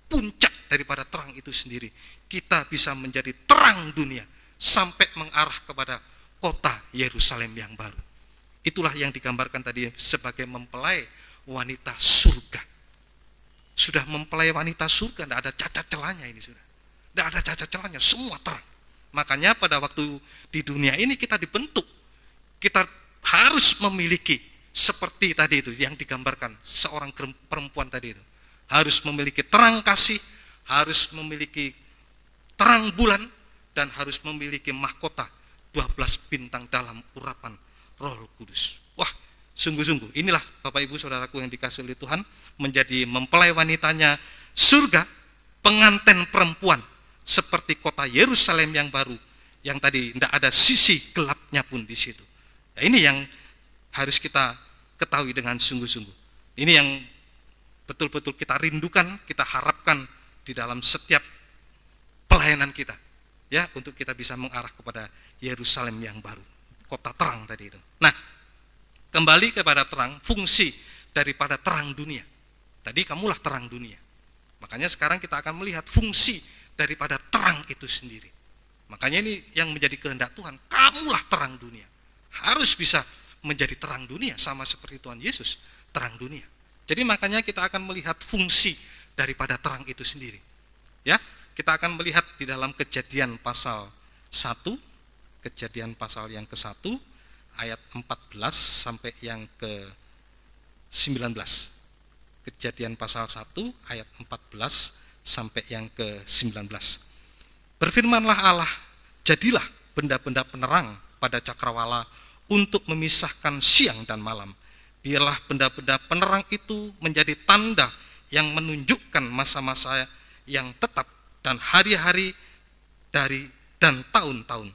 Puncak daripada terang itu sendiri, kita bisa menjadi terang dunia sampai mengarah kepada kota Yerusalem yang baru. Itulah yang digambarkan tadi sebagai mempelai wanita surga. Sudah mempelai wanita surga, tidak ada cacat celahnya ini sudah. Tidak ada cacat celahnya, semua terang. Makanya pada waktu di dunia ini kita dibentuk, kita harus memiliki seperti tadi itu yang digambarkan seorang perempuan tadi itu. Harus memiliki terang kasih, harus memiliki terang bulan, dan harus memiliki mahkota 12 bintang dalam urapan Roh Kudus. Wah, sungguh-sungguh inilah Bapak Ibu Saudaraku yang dikasihi oleh Tuhan, menjadi mempelai wanitanya surga, pengantin perempuan seperti kota Yerusalem yang baru, yang tadi tidak ada sisi gelapnya pun di situ. Nah, ini yang harus kita ketahui dengan sungguh-sungguh. Ini yang betul-betul kita rindukan, kita harapkan di dalam setiap pelayanan kita, ya, untuk kita bisa mengarah kepada Yerusalem yang baru, kota terang tadi itu. Nah, kembali kepada terang, fungsi daripada terang dunia. Tadi kamulah terang dunia. Makanya sekarang kita akan melihat fungsi daripada terang itu sendiri. Makanya ini yang menjadi kehendak Tuhan, kamulah terang dunia. Harus bisa menjadi terang dunia sama seperti Tuhan Yesus, terang dunia. Jadi makanya kita akan melihat fungsi daripada terang itu sendiri. Ya, kita akan melihat di dalam Kejadian pasal 1, Kejadian pasal yang ke-1 ayat 14 sampai yang ke-19. Kejadian pasal 1 ayat 14 sampai yang ke-19. Berfirmanlah Allah, jadilah benda-benda penerang pada cakrawala untuk memisahkan siang dan malam. Biarlah benda-benda penerang itu menjadi tanda yang menunjukkan masa-masa yang tetap dan hari-hari dari dan tahun-tahun.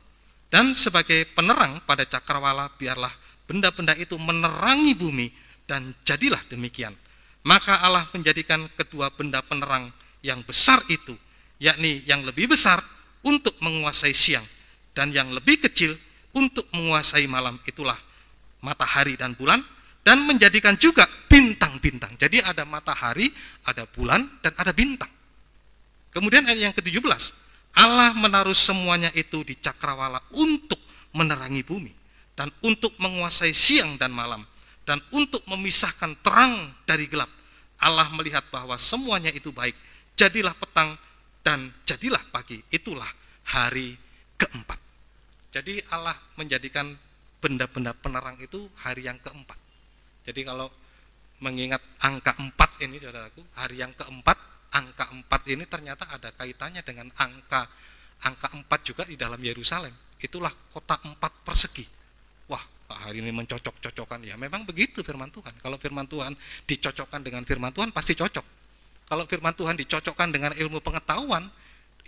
Dan sebagai penerang pada cakrawala, biarlah benda-benda itu menerangi bumi, dan jadilah demikian. Maka Allah menjadikan kedua benda penerang yang besar itu, yakni yang lebih besar untuk menguasai siang, dan yang lebih kecil untuk menguasai malam, itulah matahari dan bulan, dan menjadikan juga bintang-bintang. Jadi ada matahari, ada bulan, dan ada bintang. Kemudian ayat yang ke-17, Allah menaruh semuanya itu di cakrawala untuk menerangi bumi, dan untuk menguasai siang dan malam, dan untuk memisahkan terang dari gelap. Allah melihat bahwa semuanya itu baik. Jadilah petang dan jadilah pagi. Itulah hari keempat. Jadi Allah menjadikan benda-benda penerang itu hari yang keempat. Jadi kalau mengingat angka 4 ini, saudaraku, hari yang keempat, angka 4 ini ternyata ada kaitannya dengan angka 4 juga di dalam Yerusalem. Itulah kota 4 persegi. Wah, hari ini mencocok-cocokkan. Ya memang begitu firman Tuhan. Kalau firman Tuhan dicocokkan dengan firman Tuhan, pasti cocok. Kalau firman Tuhan dicocokkan dengan ilmu pengetahuan,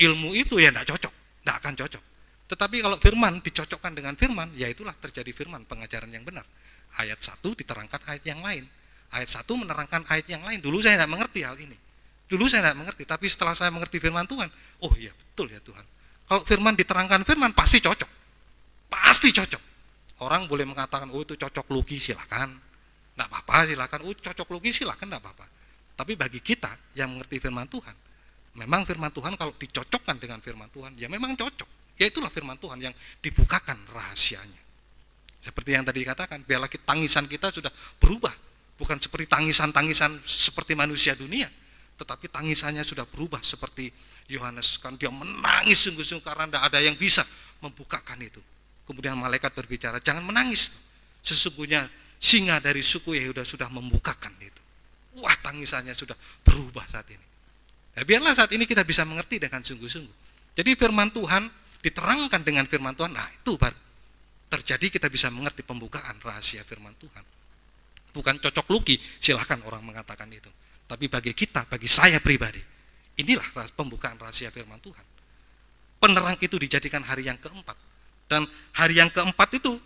ilmu itu ya tidak cocok, tidak akan cocok. Tetapi kalau firman dicocokkan dengan firman, ya itulah terjadi firman, pengajaran yang benar. Ayat 1 diterangkan ayat yang lain. Ayat 1 menerangkan ayat yang lain. Dulu saya tidak mengerti hal ini. Dulu saya tidak mengerti, tapi setelah saya mengerti firman Tuhan, oh iya betul ya Tuhan. Kalau firman diterangkan firman, pasti cocok. Pasti cocok. Orang boleh mengatakan, oh itu cocok logi, silakan. Tidak apa-apa, silakan. Oh cocok logi, silakan, tidak apa-apa. Tapi bagi kita yang mengerti firman Tuhan, memang firman Tuhan kalau dicocokkan dengan firman Tuhan, ya memang cocok. Ya itulah firman Tuhan yang dibukakan rahasianya. Seperti yang tadi dikatakan, biarlah tangisan kita sudah berubah. Bukan seperti tangisan-tangisan seperti manusia dunia, tetapi tangisannya sudah berubah seperti Yohanes, kan dia menangis sungguh-sungguh karena tidak ada yang bisa membukakan itu. Kemudian malaikat berbicara, jangan menangis, sesungguhnya singa dari suku Yehuda sudah membukakan itu. Wah, tangisannya sudah berubah saat ini. Ya, biarlah saat ini kita bisa mengerti dengan sungguh-sungguh. Jadi firman Tuhan diterangkan dengan firman Tuhan, nah itu baru terjadi, kita bisa mengerti pembukaan rahasia firman Tuhan. Bukan cocok logi, silahkan orang mengatakan itu. Tapi bagi kita, bagi saya pribadi, inilah pembukaan rahasia firman Tuhan. Penerang itu dijadikan hari yang keempat. Dan hari yang keempat itu,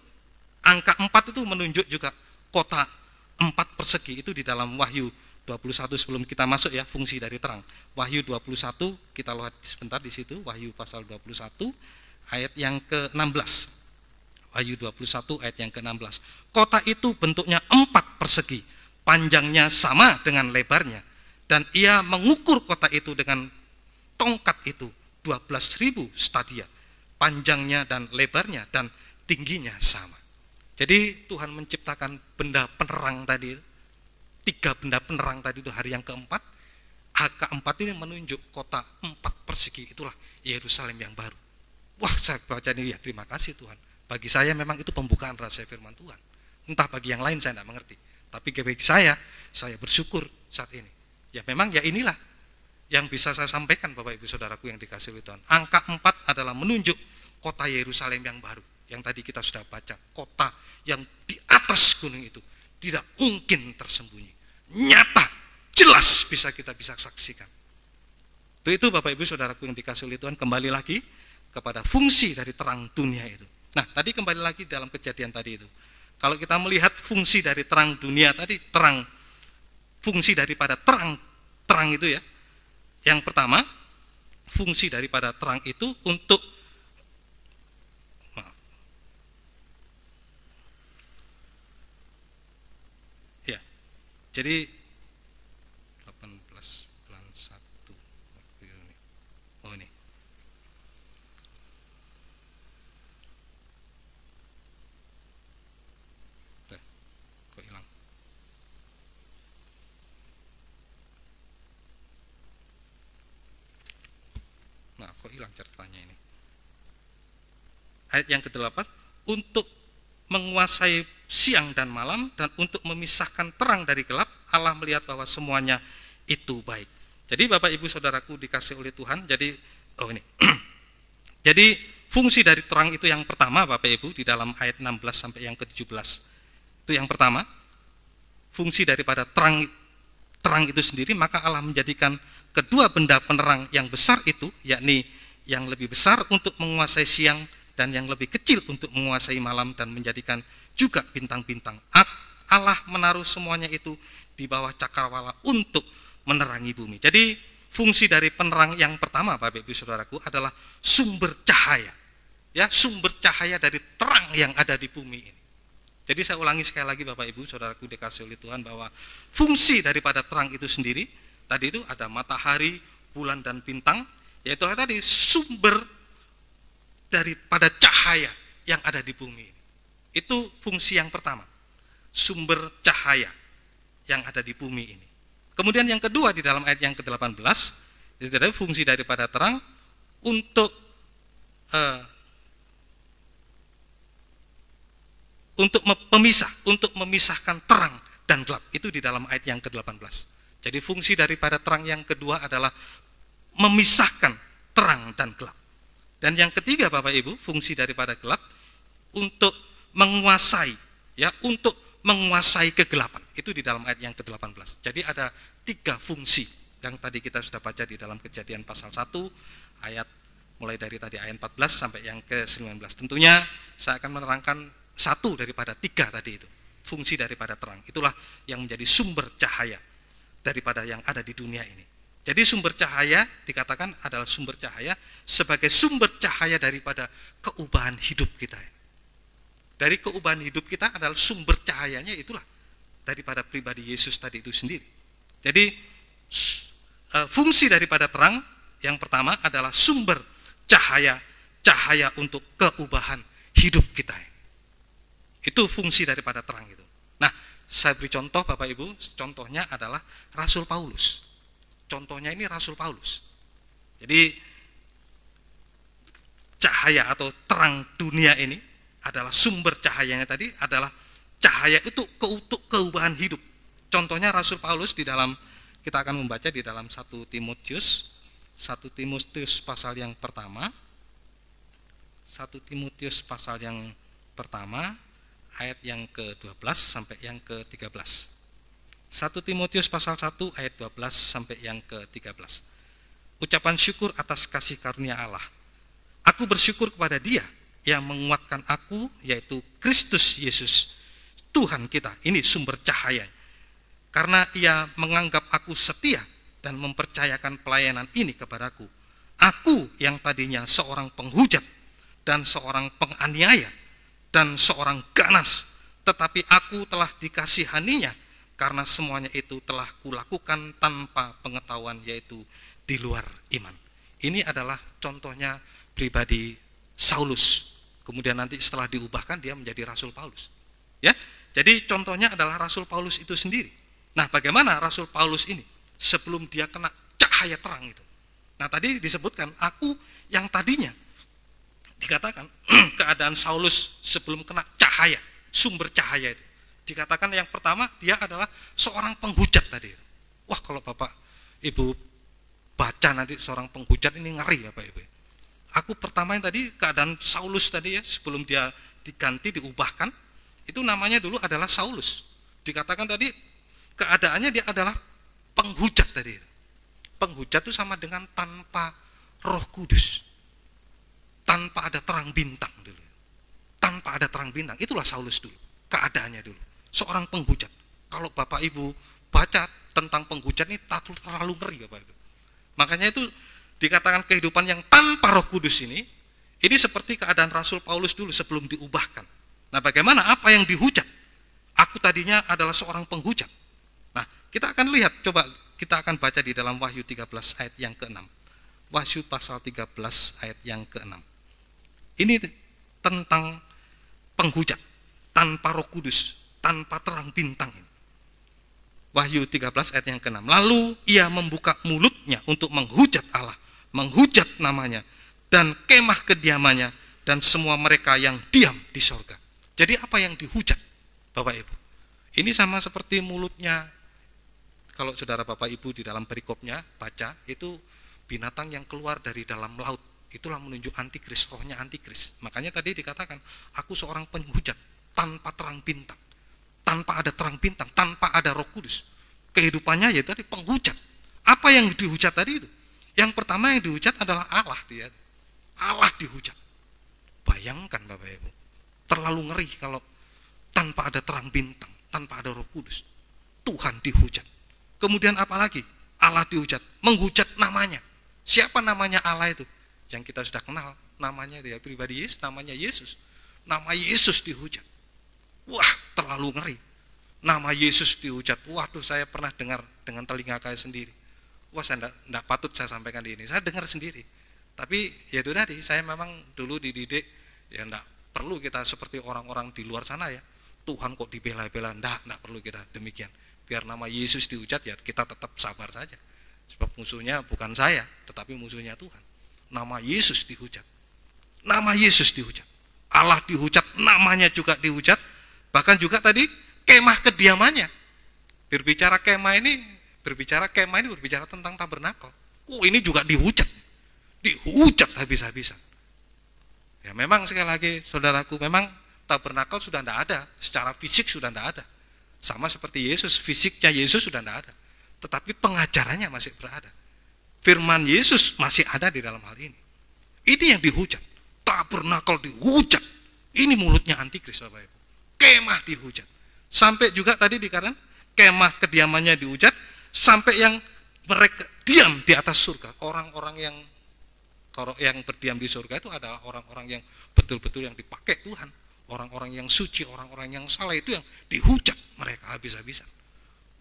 angka 4 itu menunjuk juga kota 4 persegi. Itu di dalam Wahyu 21 sebelum kita masuk ya, fungsi dari terang. Wahyu 21, kita lihat sebentar di situ, Wahyu pasal 21, ayat yang ke-16. Wahyu 21 ayat yang ke-16. Kota itu bentuknya 4 persegi, panjangnya sama dengan lebarnya, dan ia mengukur kota itu dengan tongkat itu 12.000 stadia, panjangnya dan lebarnya dan tingginya sama. Jadi Tuhan menciptakan benda penerang tadi, 3 benda penerang tadi itu hari yang keempat. Angka 4 ini menunjuk kota 4 persegi, itulah Yerusalem yang baru. Wah, saya baca ini ya, terima kasih Tuhan. Bagi saya memang itu pembukaan rahasia firman Tuhan. Entah bagi yang lain saya tidak mengerti. Tapi bagi saya bersyukur saat ini. Ya memang ya inilah yang bisa saya sampaikan Bapak Ibu Saudaraku yang dikasihi Tuhan. Angka 4 adalah menunjuk kota Yerusalem yang baru. Yang tadi kita sudah baca. Kota yang di atas gunung itu. Tidak mungkin tersembunyi. Nyata, jelas kita bisa saksikan. Itu Bapak Ibu Saudaraku yang dikasihi Tuhan, kembali lagi kepada fungsi dari terang dunia itu. Nah, tadi kembali lagi dalam kejadian tadi itu. Kalau kita melihat fungsi dari terang dunia tadi, terang, fungsi daripada terang itu ya. Yang pertama, fungsi daripada terang itu untuk ya. Jadi 18 bulan 1 ini. Oh ini. Kok hilang? Nah, kok hilang ceritanya ini? Ayat yang ke-8, untuk menguasai siang dan malam dan untuk memisahkan terang dari gelap, Allah melihat bahwa semuanya itu baik. Jadi Bapak Ibu Saudaraku dikasih oleh Tuhan, jadi ini. Jadi fungsi dari terang itu yang pertama Bapak Ibu di dalam ayat 16 sampai yang ke-17. Itu yang pertama. Fungsi daripada terang itu sendiri, maka Allah menjadikan kedua benda penerang yang besar itu, yakni yang lebih besar untuk menguasai siang, dan yang lebih kecil untuk menguasai malam, dan menjadikan juga bintang-bintang. Allah menaruh semuanya itu di bawah cakrawala untuk menerangi bumi. Jadi fungsi dari penerang yang pertama, Bapak Ibu Saudaraku, adalah sumber cahaya. Ya, sumber cahaya dari terang yang ada di bumi ini. Jadi saya ulangi sekali lagi Bapak Ibu Saudaraku dikasih oleh Tuhan, bahwa fungsi daripada terang itu sendiri, tadi itu ada matahari, bulan, dan bintang, yaitu tadi sumber daripada cahaya yang ada di bumi ini. Itu fungsi yang pertama, sumber cahaya yang ada di bumi ini. Kemudian yang kedua di dalam ayat yang ke-18, itu adalah fungsi daripada terang untuk memisahkan terang dan gelap. Itu di dalam ayat yang ke-18. Jadi fungsi daripada terang yang kedua adalah memisahkan terang dan gelap. Dan yang ketiga Bapak Ibu, fungsi daripada gelap untuk menguasai, ya, untuk menguasai kegelapan. Itu di dalam ayat yang ke-18. Jadi ada 3 fungsi yang tadi kita sudah baca di dalam Kejadian pasal 1 ayat mulai dari tadi ayat 14 sampai yang ke-19. Tentunya saya akan menerangkan 1 daripada 3 tadi itu. Fungsi daripada terang. Itulah yang menjadi sumber cahaya daripada yang ada di dunia ini. Jadi sumber cahaya dikatakan adalah sumber cahaya sebagai sumber cahaya daripada keubahan hidup kita. Dari keubahan hidup kita adalah sumber cahayanya itulah daripada pribadi Yesus tadi itu sendiri. Jadi fungsi daripada terang yang pertama adalah sumber cahaya, cahaya untuk keubahan hidup kita. Itu fungsi daripada terang itu. Nah, saya beri contoh Bapak Ibu, contohnya adalah Rasul Paulus. Contohnya ini Rasul Paulus. Jadi cahaya atau terang dunia ini adalah sumber cahayanya tadi adalah cahaya itu untuk keubahan hidup. Contohnya Rasul Paulus di dalam, kita akan membaca di dalam 1 Timotius pasal yang pertama. 1 Timotius pasal yang pertama ayat yang ke-12 sampai yang ke-13. 1 Timotius pasal 1 ayat 12 sampai yang ke-13. Ucapan syukur atas kasih karunia Allah. Aku bersyukur kepada Dia yang menguatkan aku, yaitu Kristus Yesus, Tuhan kita. Ini sumber cahaya. Karena Ia menganggap aku setia dan mempercayakan pelayanan ini kepadaku. Aku yang tadinya seorang penghujat dan seorang penganiaya dan seorang ganas, tetapi aku telah dikasihaninya karena semuanya itu telah kulakukan tanpa pengetahuan, yaitu di luar iman. Ini adalah contohnya pribadi Saulus. Kemudian nanti setelah diubahkan dia menjadi Rasul Paulus. Ya, jadi contohnya adalah Rasul Paulus itu sendiri. Nah, bagaimana Rasul Paulus ini sebelum dia kena cahaya terang itu? Nah, tadi disebutkan aku yang tadinya dikatakan keadaan Saulus sebelum kena cahaya, sumber cahaya itu. Dikatakan yang pertama dia adalah seorang penghujat tadi. Wah, kalau Bapak Ibu baca nanti seorang penghujat ini ngeri Bapak Ibu. Aku pertama yang tadi keadaan Saulus tadi ya, sebelum dia diganti diubahkan, itu namanya dulu adalah Saulus. Dikatakan tadi keadaannya dia adalah penghujat tadi. Penghujat itu sama dengan tanpa Roh Kudus. Tanpa ada terang bintang dulu. Tanpa ada terang bintang, itulah Saulus dulu. Keadaannya dulu. Seorang penghujat. Kalau Bapak Ibu baca tentang penghujat ini terlalu ngeri Bapak Ibu. Makanya itu dikatakan kehidupan yang tanpa Roh Kudus ini seperti keadaan Rasul Paulus dulu sebelum diubahkan. Nah, bagaimana apa yang dihujat? Aku tadinya adalah seorang penghujat. Nah, kita akan lihat, coba kita akan baca di dalam Wahyu 13 ayat yang ke-6. Wahyu pasal 13 ayat yang ke-6. Ini tentang penghujat tanpa Roh Kudus, tanpa terang bintang. Wahyu 13 ayat yang ke-6. Lalu ia membuka mulutnya untuk menghujat Allah, menghujat namanya, dan kemah kediamannya, dan semua mereka yang diam di sorga. Jadi apa yang dihujat Bapak Ibu? Ini sama seperti mulutnya, kalau saudara Bapak Ibu di dalam perikopnya baca, itu binatang yang keluar dari dalam laut. Itulah menunjuk antikris, rohnya antikris. Makanya tadi dikatakan, aku seorang penghujat tanpa terang bintang. Tanpa ada terang bintang, tanpa ada Roh Kudus. Kehidupannya ya tadi penghujat. Apa yang dihujat tadi itu? Yang pertama yang dihujat adalah Allah dia. Allah dihujat. Bayangkan Bapak Ibu, terlalu ngeri kalau tanpa ada terang bintang, tanpa ada Roh Kudus, Tuhan dihujat. Kemudian apalagi? Allah dihujat, menghujat namanya. Siapa namanya Allah itu? Yang kita sudah kenal, namanya dia pribadi Yesus, namanya Yesus. Nama Yesus dihujat. Wah, terlalu ngeri. Nama Yesus dihujat. Waduh, saya pernah dengar dengan telinga saya sendiri. Wah, saya enggak patut saya sampaikan di ini. Saya dengar sendiri. Tapi ya itu tadi, saya memang dulu dididik, ya enggak perlu kita seperti orang-orang di luar sana ya. Tuhan kok dibela-bela, enggak perlu kita demikian. Biar nama Yesus dihujat ya kita tetap sabar saja. Sebab musuhnya bukan saya, tetapi musuhnya Tuhan. Nama Yesus dihujat. Nama Yesus dihujat. Allah dihujat, namanya juga dihujat. Bahkan juga tadi kemah kediamannya. Berbicara kemah ini berbicara tentang tabernakel. Oh, ini juga dihujat. Dihujat habis-habisan. Ya memang sekali lagi saudaraku, memang tabernakel sudah tidak ada, secara fisik sudah tidak ada. Sama seperti Yesus, fisiknya Yesus sudah tidak ada. Tetapi pengajarannya masih berada. Firman Yesus masih ada di dalam hal ini. Ini yang dihujat. Tabernakel dihujat. Ini mulutnya antikris Bapak Ibu. Kemah dihujat. Sampai juga tadi dikatakan kemah kediamannya dihujat, sampai yang mereka diam di atas surga. Orang-orang yang berdiam di surga itu adalah orang-orang yang betul-betul yang dipakai Tuhan. Orang-orang yang suci, orang-orang yang saleh, itu yang dihujat mereka habis-habisan.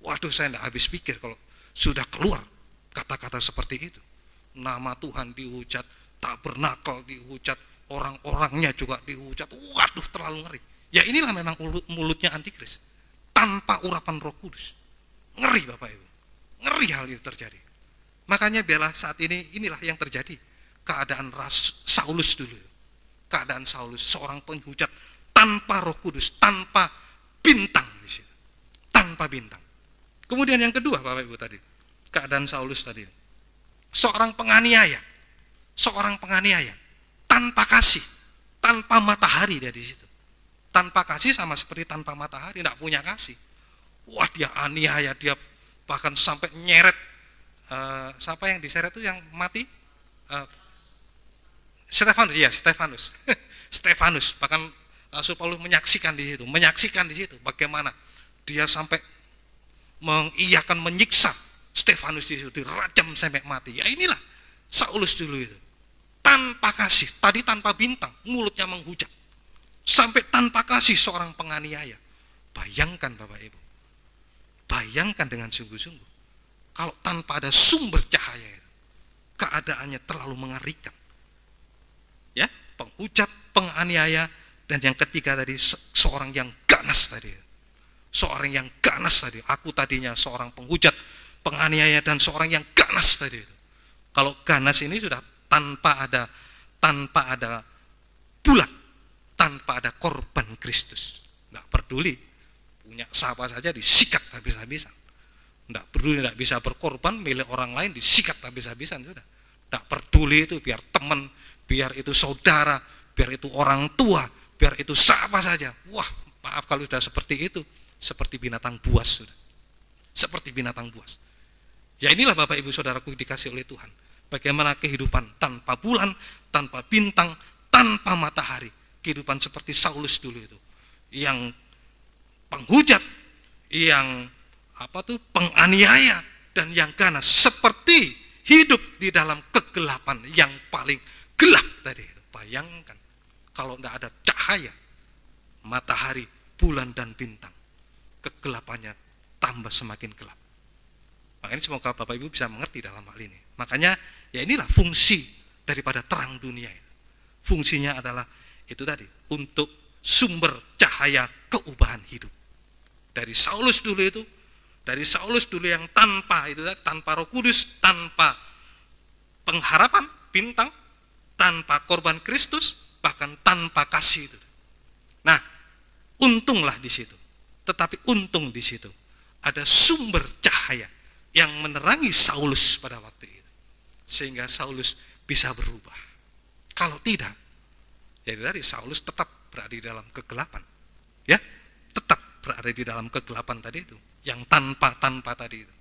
Waduh, saya tidak habis pikir kalau sudah keluar kata-kata seperti itu. Nama Tuhan dihujat, tabernakel dihujat, orang-orangnya juga dihujat. Waduh, terlalu ngeri. Ya inilah memang mulutnya antikris. Tanpa urapan Roh Kudus. Ngeri Bapak Ibu. Ngeri hal itu terjadi. Makanya biarlah saat ini, inilah yang terjadi. Keadaan Saulus dulu. Keadaan Saulus, seorang penghujat tanpa Roh Kudus, tanpa bintang di situ. Tanpa bintang. Kemudian yang kedua Bapak Ibu tadi, keadaan Saulus tadi. Seorang penganiaya. Seorang penganiaya tanpa kasih, tanpa matahari dia di situ. Tanpa kasih sama seperti tanpa matahari, tidak punya kasih. Wah, dia aniaya, dia bahkan sampai nyeret. Siapa yang diseret itu yang mati? Stefanus, ya Stefanus. Stefanus, bahkan Rasul Paulus menyaksikan di situ bagaimana dia sampai mengiyakan menyiksa Stefanus di situ, dirajam sampai mati. Ya inilah Saulus dulu itu. Tanpa kasih, tadi tanpa bintang, mulutnya menghujat. Sampai tanpa kasih seorang penganiaya. Bayangkan Bapak Ibu. Bayangkan dengan sungguh-sungguh. Kalau tanpa ada sumber cahaya, keadaannya terlalu mengerikan. Ya, penghujat, penganiaya, dan yang ketiga tadi seorang yang ganas tadi. Seorang yang ganas tadi. Aku tadinya seorang penghujat, penganiaya, dan seorang yang ganas tadi. Kalau ganas ini sudah tanpa ada bulan, tanpa ada korban Kristus. Nggak peduli, punya siapa saja disikat habis-habisan. Nggak peduli, nggak bisa berkorban, milik orang lain disikat habis-habisan sudah. Nggak peduli itu, biar teman, biar itu saudara, biar itu orang tua, biar itu siapa saja. Wah, maaf kalau sudah seperti itu, seperti binatang buas sudah. Seperti binatang buas. Ya inilah Bapak Ibu Saudaraku dikasih oleh Tuhan. Bagaimana kehidupan tanpa bulan, tanpa bintang, tanpa matahari. Kehidupan seperti Saulus dulu itu. Yang penghujat, yang penganiaya, dan yang ganas. Seperti hidup di dalam kegelapan yang paling gelap tadi. Bayangkan kalau tidak ada cahaya, matahari, bulan, dan bintang. Kegelapannya tambah semakin gelap. Makanya semoga Bapak Ibu bisa mengerti dalam hal ini. Makanya ya inilah fungsi daripada terang dunia. Fungsinya adalah itu tadi, untuk sumber cahaya keubahan hidup. Dari Saulus dulu itu, yang tanpa Roh Kudus, tanpa pengharapan bintang, tanpa korban Kristus, bahkan tanpa kasih itu. Nah, untunglah di situ. Tetapi untung di situ ada sumber cahaya yang menerangi Saulus pada waktu itu, sehingga Saulus bisa berubah. Kalau tidak, jadi tadi Saulus tetap berada di dalam kegelapan, ya, tetap berada di dalam kegelapan tadi itu, yang tanpa tadi itu,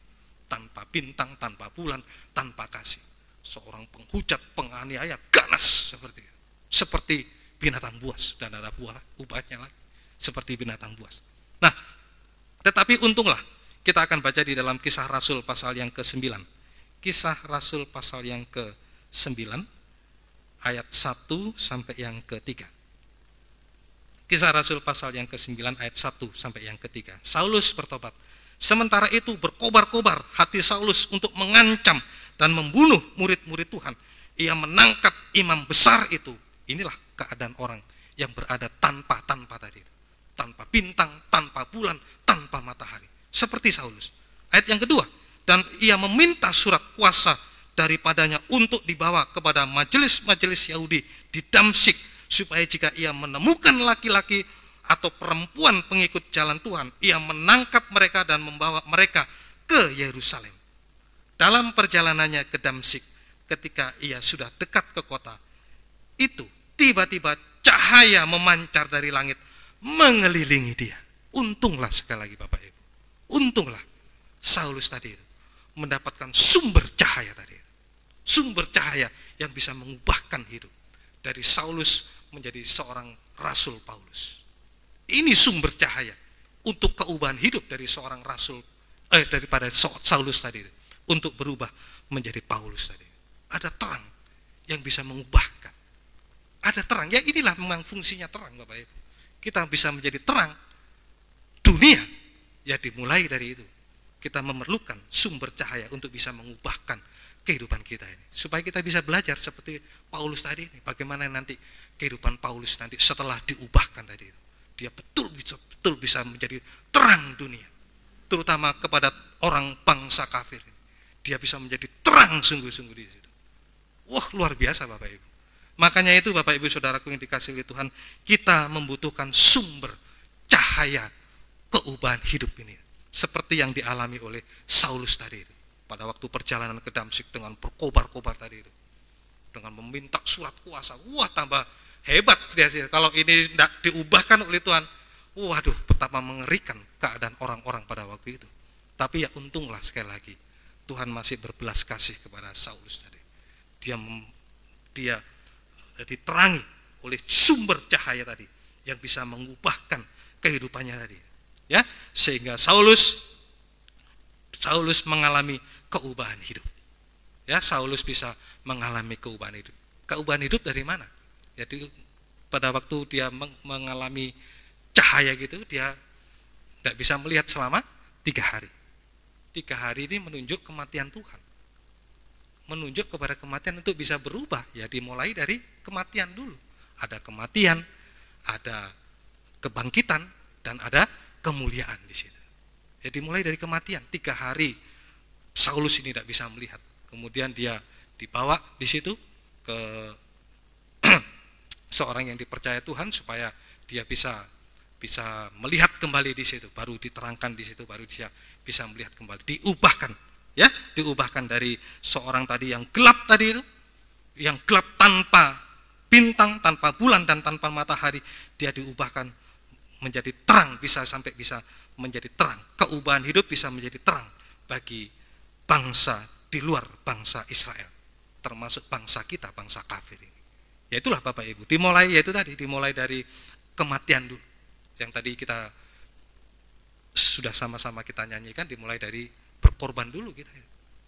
tanpa bintang, tanpa bulan, tanpa kasih. seorang penghujat, penganiaya, ganas seperti binatang buas, dan ada buah ubatnya lagi seperti binatang buas. Nah, tetapi untunglah kita akan baca di dalam Kisah Rasul pasal yang ke-9. Kisah Rasul pasal yang ke-9 ayat 1 sampai yang ke-3. Kisah Rasul pasal yang ke-9 ayat 1 sampai yang ke-3. Saulus bertobat. Sementara itu berkobar-kobar hati Saulus untuk mengancam dan membunuh murid-murid Tuhan. Ia menangkap imam besar itu. Inilah keadaan orang yang berada tanpa tadi. Tanpa bintang, tanpa bulan, tanpa matahari. Seperti Saulus. Ayat yang kedua. Dan ia meminta surat kuasa daripadanya untuk dibawa kepada majelis-majelis Yahudi di Damsyik, supaya jika ia menemukan laki-laki atau perempuan pengikut jalan Tuhan, ia menangkap mereka dan membawa mereka ke Yerusalem. Dalam perjalanannya ke Damsyik, ketika ia sudah dekat ke kota itu, tiba-tiba cahaya memancar dari langit mengelilingi dia. Untunglah, sekali lagi Bapak Ibu, untunglah Saulus tadi itu mendapatkan sumber cahaya tadi. Sumber cahaya yang bisa mengubahkan hidup. Dari Saulus menjadi seorang Rasul Paulus. Ini sumber cahaya untuk keubahan hidup dari seorang rasul, daripada Saulus tadi, untuk berubah menjadi Paulus tadi. Ada terang yang bisa mengubahkan. Ada terang, ya inilah memang fungsinya terang Bapak Ibu. Kita bisa menjadi terang dunia, ya dimulai dari itu. Kita memerlukan sumber cahaya untuk bisa mengubahkan kehidupan kita ini. Supaya kita bisa belajar seperti Paulus tadi ini. Bagaimana nanti kehidupan Paulus nanti setelah diubahkan tadi itu. Dia betul bisa menjadi terang dunia. Terutama kepada orang bangsa kafir. Dia bisa menjadi terang sungguh-sungguh di situ. Wah, luar biasa Bapak Ibu. Makanya itu Bapak Ibu Saudaraku yang dikasihi oleh Tuhan, kita membutuhkan sumber cahaya keubahan hidup ini. Seperti yang dialami oleh Saulus tadi itu. Pada waktu perjalanan ke Damsyik dengan berkobar-kobar tadi itu. Dengan meminta surat kuasa. Wah, tambah hebat dia sih. Kalau ini tidak diubahkan oleh Tuhan, waduh, betapa mengerikan keadaan orang-orang pada waktu itu. Tapi ya untunglah sekali lagi, Tuhan masih berbelas kasih kepada Saulus tadi. Dia diterangi oleh sumber cahaya tadi yang bisa mengubahkan kehidupannya tadi. Ya, sehingga Saulus mengalami keubahan hidup. Ya, Saulus bisa mengalami keubahan hidup. Keubahan hidup dari mana? Jadi pada waktu dia mengalami cahaya gitu, dia tidak bisa melihat selama 3 hari. 3 hari ini menunjuk kematian Tuhan. Menunjuk kepada kematian untuk bisa berubah. Ya dimulai dari kematian dulu. Ada kematian, ada kebangkitan, dan ada kemuliaan di situ. Ya dimulai dari kematian. 3 hari Saulus ini tidak bisa melihat. Kemudian dia dibawa di situ ke seorang yang dipercaya Tuhan supaya dia bisa melihat kembali di situ, baru diterangkan di situ, baru dia bisa melihat kembali, diubahkan, ya, diubahkan dari seorang tadi yang gelap tadi itu, yang gelap tanpa bintang, tanpa bulan dan tanpa matahari, dia diubahkan menjadi terang, bisa menjadi terang. Keubahan hidup bisa menjadi terang bagi bangsa di luar bangsa Israel, termasuk bangsa kita, bangsa kafir ini. Ya itulah Bapak Ibu, dimulai dari kematian dulu. Yang tadi kita sudah sama-sama kita nyanyikan, dimulai dari berkorban dulu kita.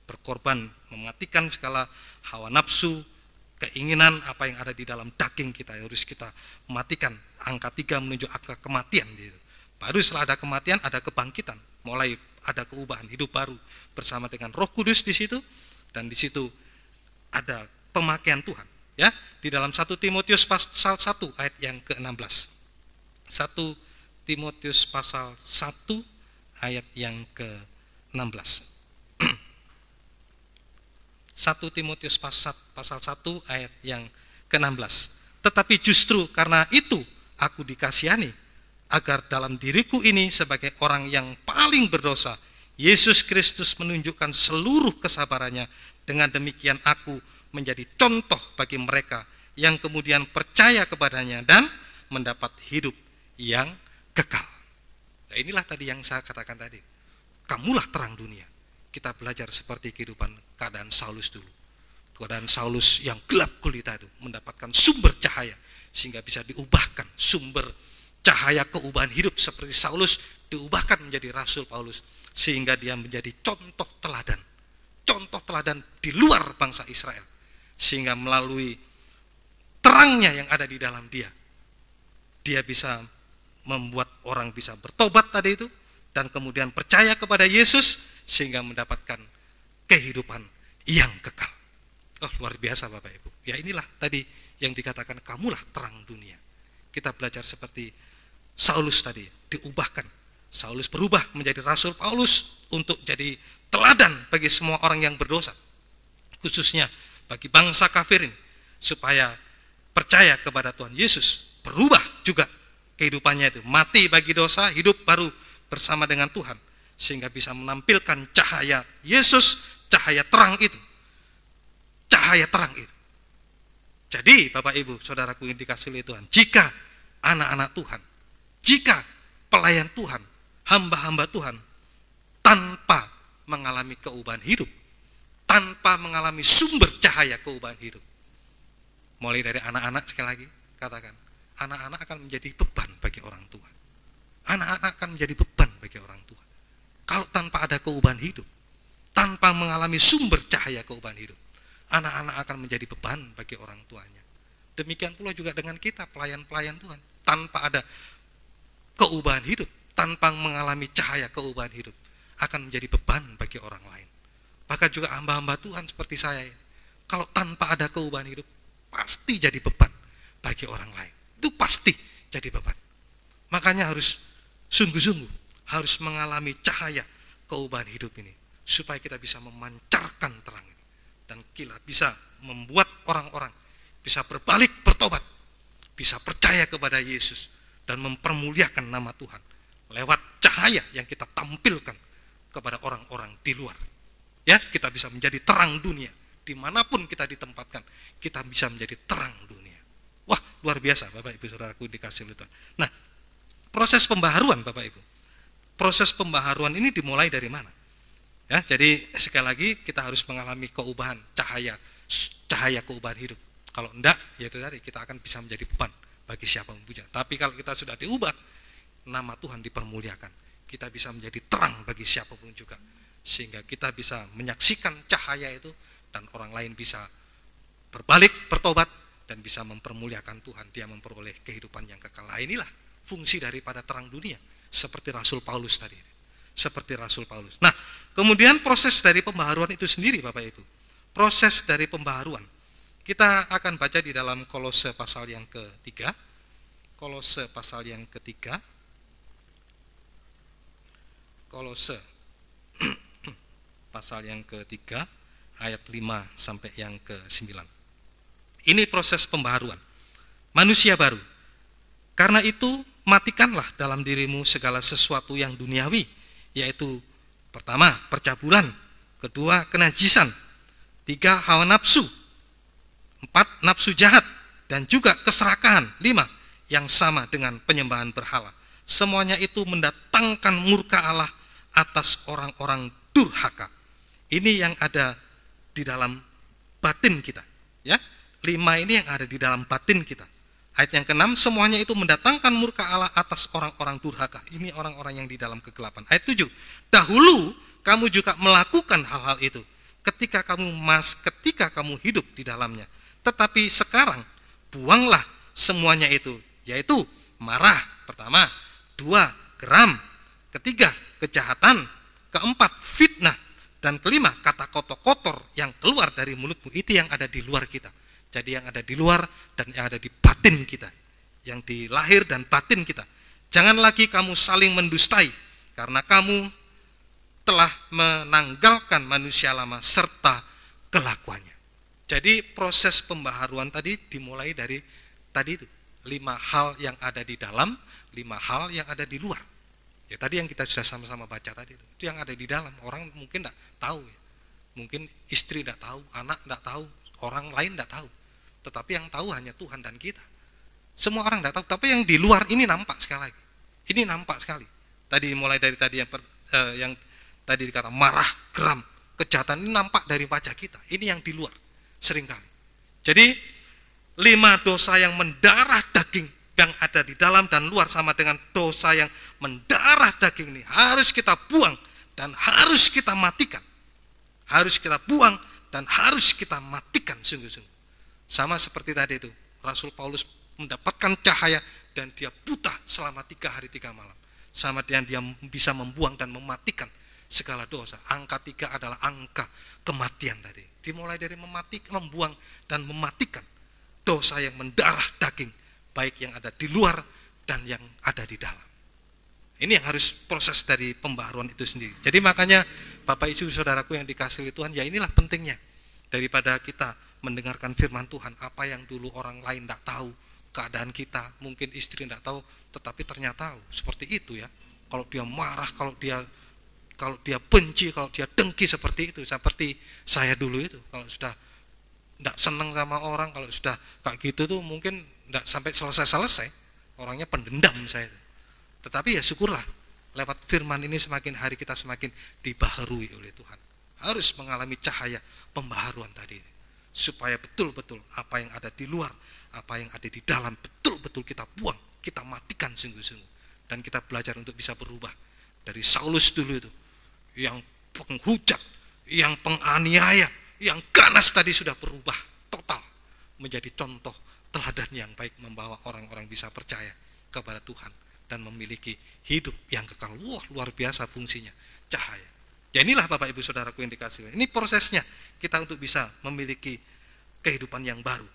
Berkorban, mematikan segala hawa nafsu, keinginan apa yang ada di dalam daging kita, harus kita matikan. Angka 3 menunjuk angka kematian gitu. Baru setelah ada kematian ada kebangkitan, mulai ada keubahan hidup baru bersama dengan Roh Kudus di situ, dan di situ ada pemakaian Tuhan. Ya, di dalam 1 Timotius pasal 1 ayat yang ke-16. 1 Timotius pasal 1 ayat yang ke-16. 1 Timotius pasal 1 ayat yang ke-16. Tetapi justru karena itu aku dikasihani, agar dalam diriku ini sebagai orang yang paling berdosa, Yesus Kristus menunjukkan seluruh kesabarannya. Dengan demikian aku menjadi contoh bagi mereka yang kemudian percaya kepadanya dan mendapat hidup yang kekal. Nah, inilah tadi yang saya katakan tadi. Kamulah terang dunia. Kita belajar seperti kehidupan keadaan Saulus dulu. keadaan Saulus yang gelap gulita itu mendapatkan sumber cahaya sehingga bisa diubahkan, sumber cahaya keubahan hidup seperti Saulus diubahkan menjadi Rasul Paulus sehingga dia menjadi contoh teladan di luar bangsa Israel, sehingga melalui terangnya yang ada di dalam dia bisa membuat orang bisa bertobat tadi itu dan kemudian percaya kepada Yesus sehingga mendapatkan kehidupan yang kekal. Oh, luar biasa Bapak Ibu. Ya, inilah tadi yang dikatakan kamulah terang dunia. Kita belajar seperti Saulus tadi, diubahkan. Saulus berubah menjadi Rasul Paulus untuk jadi teladan bagi semua orang yang berdosa, khususnya bagi bangsa kafir ini, supaya percaya kepada Tuhan Yesus, berubah juga kehidupannya itu, mati bagi dosa, hidup baru bersama dengan Tuhan, sehingga bisa menampilkan cahaya Yesus, cahaya terang itu. Jadi Bapak Ibu, saudaraku yang dikasihi oleh Tuhan, jika anak-anak Tuhan, jika pelayan Tuhan, hamba-hamba Tuhan, tanpa mengalami keubahan hidup, tanpa mengalami sumber cahaya keubahan hidup, mulai dari anak-anak, sekali lagi katakan, anak-anak akan menjadi beban bagi orang tua. Anak-anak akan menjadi beban bagi orang tua. Kalau tanpa ada keubahan hidup, tanpa mengalami sumber cahaya keubahan hidup, anak-anak akan menjadi beban bagi orang tuanya. Demikian pula juga dengan kita, pelayan-pelayan Tuhan, tanpa ada keubahan hidup, tanpa mengalami cahaya keubahan hidup, akan menjadi beban bagi orang lain. Bahkan juga hamba-hamba Tuhan seperti saya, kalau tanpa ada keubahan hidup, pasti jadi beban bagi orang lain. Itu pasti jadi beban. Makanya harus sungguh-sungguh, harus mengalami cahaya keubahan hidup ini, supaya kita bisa memancarkan terang ini. Dan kita bisa membuat orang-orang bisa berbalik, bertobat, bisa percaya kepada Yesus, dan mempermuliakan nama Tuhan lewat cahaya yang kita tampilkan kepada orang-orang di luar. Ya, kita bisa menjadi terang dunia. Dimanapun kita ditempatkan, kita bisa menjadi terang dunia. Wah, luar biasa Bapak Ibu Saudaraku dikasihi oleh Tuhan. Nah, proses pembaharuan Bapak Ibu, proses pembaharuan ini dimulai dari mana? Ya, jadi sekali lagi kita harus mengalami keubahan cahaya keubahan hidup. Kalau enggak, ya itu tadi, kita akan bisa menjadi beban bagi siapa memuja. Tapi kalau kita sudah diubah, nama Tuhan dipermuliakan, kita bisa menjadi terang bagi siapapun juga, sehingga kita bisa menyaksikan cahaya itu dan orang lain bisa berbalik, bertobat, dan bisa mempermuliakan Tuhan. Dia memperoleh kehidupan yang kekal. Nah, inilah fungsi daripada terang dunia, seperti Rasul Paulus tadi, seperti Rasul Paulus. Nah, kemudian proses dari pembaharuan itu sendiri Bapak Ibu, proses dari pembaharuan kita akan baca di dalam Kolose pasal yang ketiga. Kolose pasal yang ketiga, Kolose pasal yang ketiga ayat 5 sampai yang ke-9. Ini proses pembaharuan manusia baru. Karena itu matikanlah dalam dirimu segala sesuatu yang duniawi, yaitu pertama percabulan, kedua kenajisan, tiga hawa nafsu, 4 nafsu jahat, dan juga keserakahan, 5 yang sama dengan penyembahan berhala. Semuanya itu mendatangkan murka Allah atas orang-orang durhaka. Ini yang ada di dalam batin kita, ya. 5 ini yang ada di dalam batin kita. Ayat yang ke-6, semuanya itu mendatangkan murka Allah atas orang-orang durhaka. Ini orang-orang yang di dalam kegelapan. Ayat 7, dahulu kamu juga melakukan hal-hal itu ketika kamu hidup di dalamnya. Tetapi sekarang buanglah semuanya itu, yaitu marah, pertama, 2 geram, ketiga kejahatan, keempat fitnah, dan kelima kata kotor-kotor yang keluar dari mulutmu. Itu yang ada di luar kita. Jadi yang ada di luar dan yang ada di batin kita, yang di lahir dan batin kita. Jangan lagi kamu saling mendustai, karena kamu telah menanggalkan manusia lama serta kelakuannya. Jadi proses pembaharuan tadi dimulai dari tadi itu, 5 hal yang ada di dalam, 5 hal yang ada di luar. Ya tadi yang kita sudah sama-sama baca tadi itu yang ada di dalam. Orang mungkin tidak tahu, ya. Mungkin istri tidak tahu, anak tidak tahu, orang lain tidak tahu. Tetapi yang tahu hanya Tuhan dan kita. Semua orang tidak tahu, tapi yang di luar ini nampak sekali lagi. Ini nampak sekali. Tadi mulai dari tadi yang tadi dikata marah, geram, kejahatan, ini nampak dari wajah kita. Ini yang di luar. seringkali. Jadi 5 dosa yang mendarah daging yang ada di dalam dan luar sama dengan dosa yang mendarah daging ini harus kita buang dan harus kita matikan. Harus kita buang dan harus kita matikan sungguh-sungguh. Sama seperti tadi itu, Rasul Paulus mendapatkan cahaya dan dia buta selama 3 hari 3 malam. Sama dengan dia bisa membuang dan mematikan segala dosa. Angka 3 adalah angka kematian tadi. Dimulai dari membuang dan mematikan dosa yang mendarah daging, baik yang ada di luar dan yang ada di dalam. Ini yang harus proses dari pembaharuan itu sendiri. Jadi makanya Bapak Ibu Saudaraku yang dikasihi Tuhan, ya inilah pentingnya daripada kita mendengarkan firman Tuhan. Apa yang dulu orang lain tidak tahu, keadaan kita, mungkin istri tidak tahu, tetapi ternyata tahu. Seperti itu ya. Kalau dia marah, kalau dia benci, kalau dia dengki seperti itu, seperti saya dulu itu. Kalau sudah tidak senang sama orang, kalau sudah kayak gitu tuh mungkin tidak sampai selesai-selesai. Orangnya pendendam saya itu. Tetapi ya syukurlah, lewat firman ini semakin hari kita semakin dibaharui oleh Tuhan. Harus mengalami cahaya pembaharuan tadi. Supaya betul-betul apa yang ada di luar, apa yang ada di dalam, betul-betul kita buang, kita matikan sungguh-sungguh. Dan kita belajar untuk bisa berubah. Dari Saulus dulu itu, yang penghujat, yang penganiaya, yang ganas tadi sudah berubah total menjadi contoh teladan yang baik, membawa orang-orang bisa percaya kepada Tuhan dan memiliki hidup yang kekal. Wah, luar biasa fungsinya cahaya. Ya inilah Bapak Ibu Saudaraku yang dikasihi. Ini prosesnya kita untuk bisa memiliki kehidupan yang baru.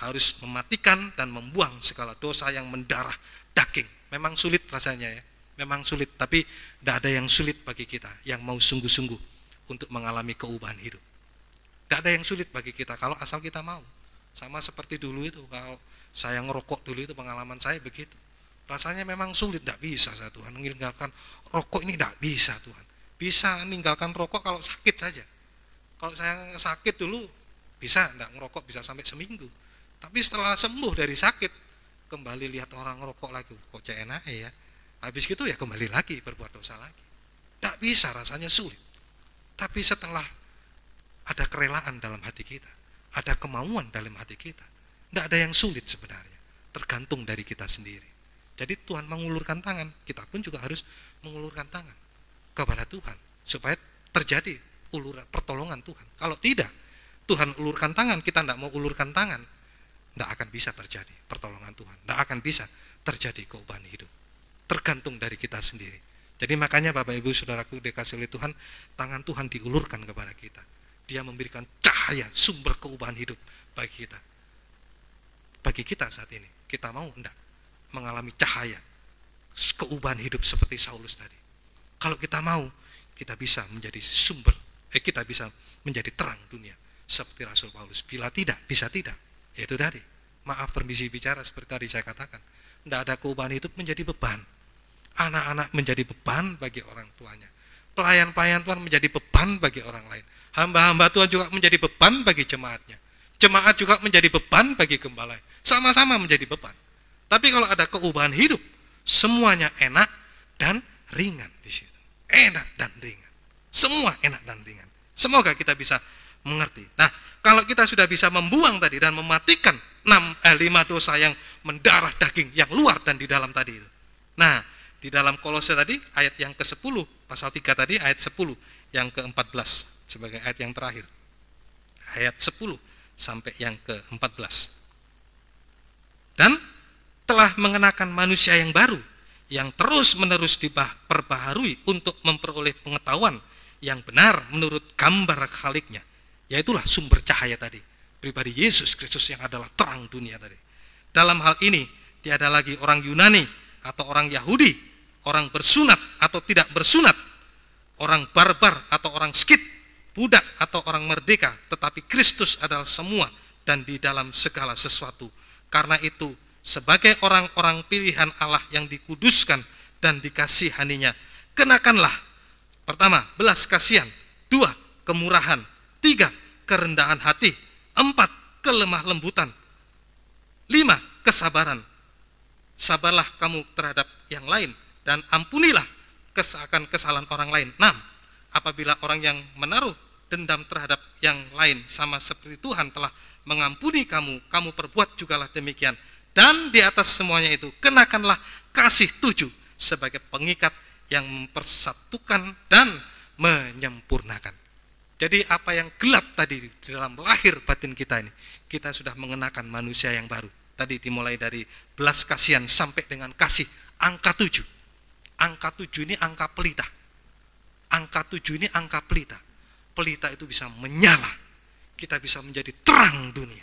Harus mematikan dan membuang segala dosa yang mendarah daging. Memang sulit rasanya ya. Memang sulit, tapi tidak ada yang sulit bagi kita yang mau sungguh-sungguh untuk mengalami keubahan hidup. Tidak ada yang sulit bagi kita kalau asal kita mau. Sama seperti dulu itu, kalau saya ngerokok dulu itu pengalaman saya begitu. Rasanya memang sulit, tidak bisa saya Tuhan meninggalkan rokok ini, tidak bisa Tuhan. Bisa meninggalkan rokok kalau sakit saja. Kalau saya sakit dulu bisa tidak ngerokok, bisa sampai seminggu. Tapi setelah sembuh dari sakit, kembali lihat orang ngerokok lagi, kok enak ya. Habis gitu ya kembali lagi berbuat dosa lagi. Tak bisa, rasanya sulit. Tapi setelah ada kerelaan dalam hati kita, ada kemauan dalam hati kita, tidak ada yang sulit sebenarnya. Tergantung dari kita sendiri. Jadi Tuhan mengulurkan tangan, kita pun juga harus mengulurkan tangan kepada Tuhan supaya terjadi uluran pertolongan Tuhan. Kalau tidak, Tuhan ulurkan tangan, kita tidak mau ulurkan tangan, tidak akan bisa terjadi pertolongan Tuhan, tidak akan bisa terjadi keubahan hidup. Tergantung dari kita sendiri. Jadi makanya Bapak Ibu Saudaraku dikasihi oleh Tuhan, tangan Tuhan diulurkan kepada kita. Dia memberikan cahaya, sumber keubahan hidup bagi kita. Bagi kita saat ini, kita mau enggak mengalami cahaya, keubahan hidup seperti Saulus tadi. Kalau kita mau, kita bisa menjadi sumber, kita bisa menjadi terang dunia seperti Rasul Paulus. Bila tidak, bisa tidak. Yaitu tadi, maaf permisi bicara seperti tadi saya katakan, tidak ada keubahan hidup menjadi beban. Anak-anak menjadi beban bagi orang tuanya. Pelayan-pelayan Tuhan menjadi beban bagi orang lain. Hamba-hamba Tuhan juga menjadi beban bagi jemaatnya. Jemaat juga menjadi beban bagi gembala. Sama-sama menjadi beban. Tapi kalau ada keubahan hidup, semuanya enak dan ringan di situ. Enak dan ringan. Semua enak dan ringan. Semoga kita bisa mengerti. Nah, kalau kita sudah bisa membuang tadi dan mematikan 5 dosa yang mendarah daging, yang luar dan di dalam tadi itu. Nah, di dalam Kolose tadi, ayat yang ke-10, pasal 3 tadi, ayat 10, yang ke-14, sebagai ayat yang terakhir. Ayat 10 sampai yang ke-14. Dan telah mengenakan manusia yang baru, yang terus-menerus diperbaharui untuk memperoleh pengetahuan yang benar menurut gambar Khaliknya. Yaitulah sumber cahaya tadi, pribadi Yesus Kristus yang adalah terang dunia tadi. Dalam hal ini, tiada lagi orang Yunani atau orang Yahudi, orang bersunat atau tidak bersunat, orang barbar atau orang skit, budak atau orang merdeka, tetapi Kristus adalah semua dan di dalam segala sesuatu. Karena itu, sebagai orang-orang pilihan Allah yang dikuduskan dan dikasihaninya, kenakanlah, pertama, belas kasihan, 2, kemurahan, 3, kerendahan hati, 4, kelemah lembutan, 5, kesabaran. Sabarlah kamu terhadap yang lain dan ampunilah kesalahan orang lain. 6, apabila orang yang menaruh dendam terhadap yang lain, sama seperti Tuhan telah mengampuni kamu, kamu perbuat jugalah demikian. Dan di atas semuanya itu, kenakanlah kasih 7 sebagai pengikat yang mempersatukan dan menyempurnakan. Jadi apa yang gelap tadi di dalam lahir batin kita ini, kita sudah mengenakan manusia yang baru. Tadi dimulai dari belas kasihan sampai dengan kasih, angka 7. Angka 7 ini angka pelita. Angka 7 ini angka pelita. Pelita itu bisa menyala. Kita bisa menjadi terang dunia.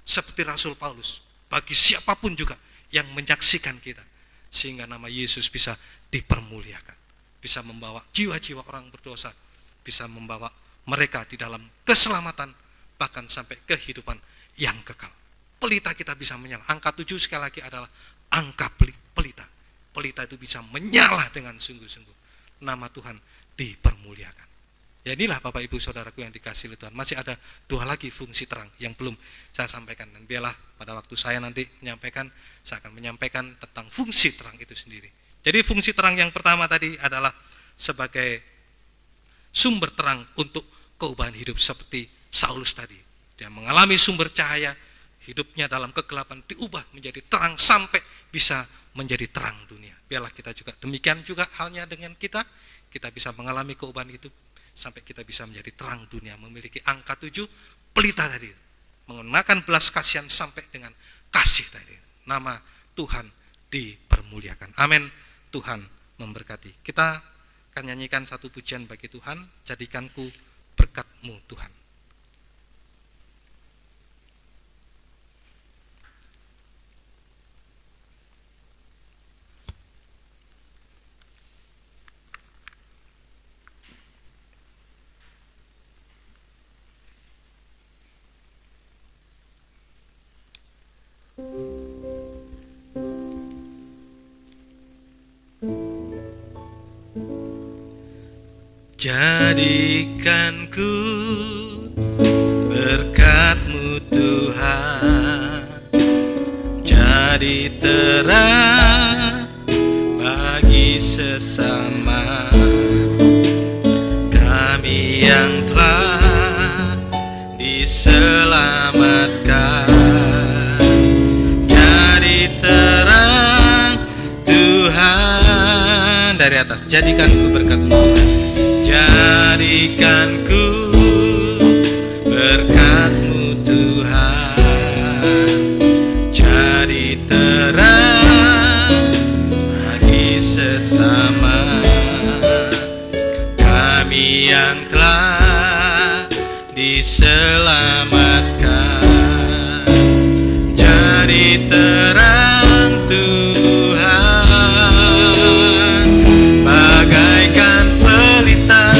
Seperti Rasul Paulus. Bagi siapapun juga yang menyaksikan kita. Sehingga nama Yesus bisa dipermuliakan. Bisa membawa jiwa-jiwa orang berdosa. Bisa membawa mereka di dalam keselamatan. Bahkan sampai kehidupan yang kekal. Pelita kita bisa menyala. Angka 7 sekali lagi adalah angka pelita. Pelita itu bisa menyala dengan sungguh-sungguh. Nama Tuhan dipermuliakan. Ya inilah Bapak Ibu Saudaraku yang dikasihi Tuhan. Masih ada 2 lagi fungsi terang yang belum saya sampaikan. Dan biarlah pada waktu saya nanti menyampaikan, saya akan menyampaikan tentang fungsi terang itu sendiri. Jadi fungsi terang yang pertama tadi adalah sebagai sumber terang untuk keubahan hidup seperti Saulus tadi. Dia mengalami sumber cahaya, hidupnya dalam kegelapan diubah menjadi terang sampai bisa menjadi terang dunia. Biarlah kita juga demikian juga halnya dengan kita bisa mengalami keubahan itu sampai kita bisa menjadi terang dunia, memiliki angka 7 pelita tadi, mengenakan belas kasihan sampai dengan kasih tadi. Nama Tuhan dipermuliakan. Amin. Tuhan memberkati. Kita akan nyanyikan satu pujian bagi Tuhan, jadikanku berkat-Mu Tuhan. Jadikanku berkat-Mu Tuhan, jadi terang bagi sesama kami yang telah diselamatkan. Jadi terang Tuhan, dari atas, jadikanku berkat-Mu Tuhan. Jadikanku berkat-Mu Tuhan, jadi terang bagi sesama kami yang telah diselamatkan. Jadi terang Tuhan, bagaikan pelita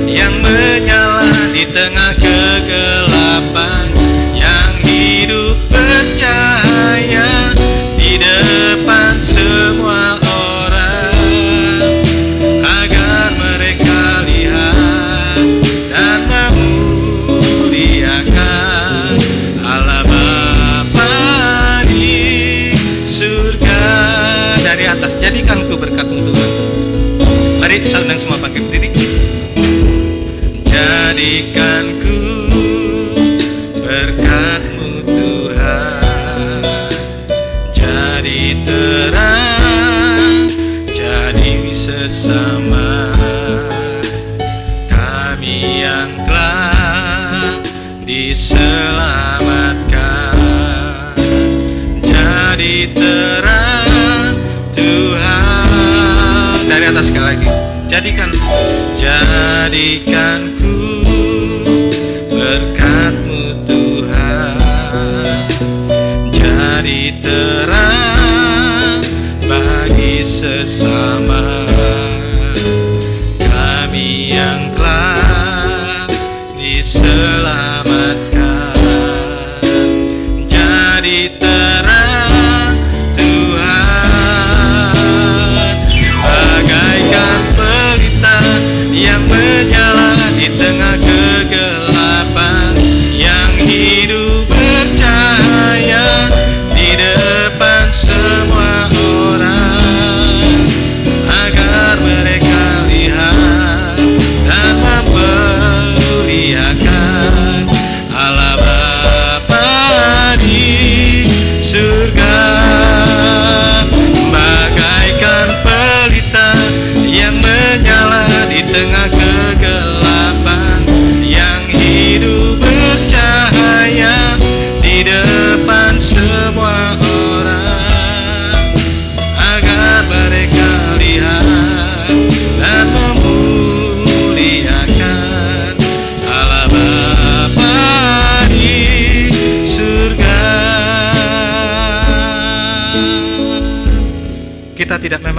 yang menyala di tengah kegelapan, yang hidup bercahaya di depan semua orang, agar mereka lihat dan memuliakan Allah Bapa di surga. Dari atas, jadikanku berkat-Mu Tuhan. Mari kita undang semua bangkit berdiri. Jadikanku berkat-Mu Tuhan, jadi terang, jadi sesama kami yang telah diselamatkan. Jadi terang Tuhan, dari atas sekali lagi. Jadikanku berkat-Mu Tuhan, jadi terang bagi sesama kami yang telah diselamatkan. Jadi terang Tuhan, bagaikan pelita yang menyala di tengah kegelapan,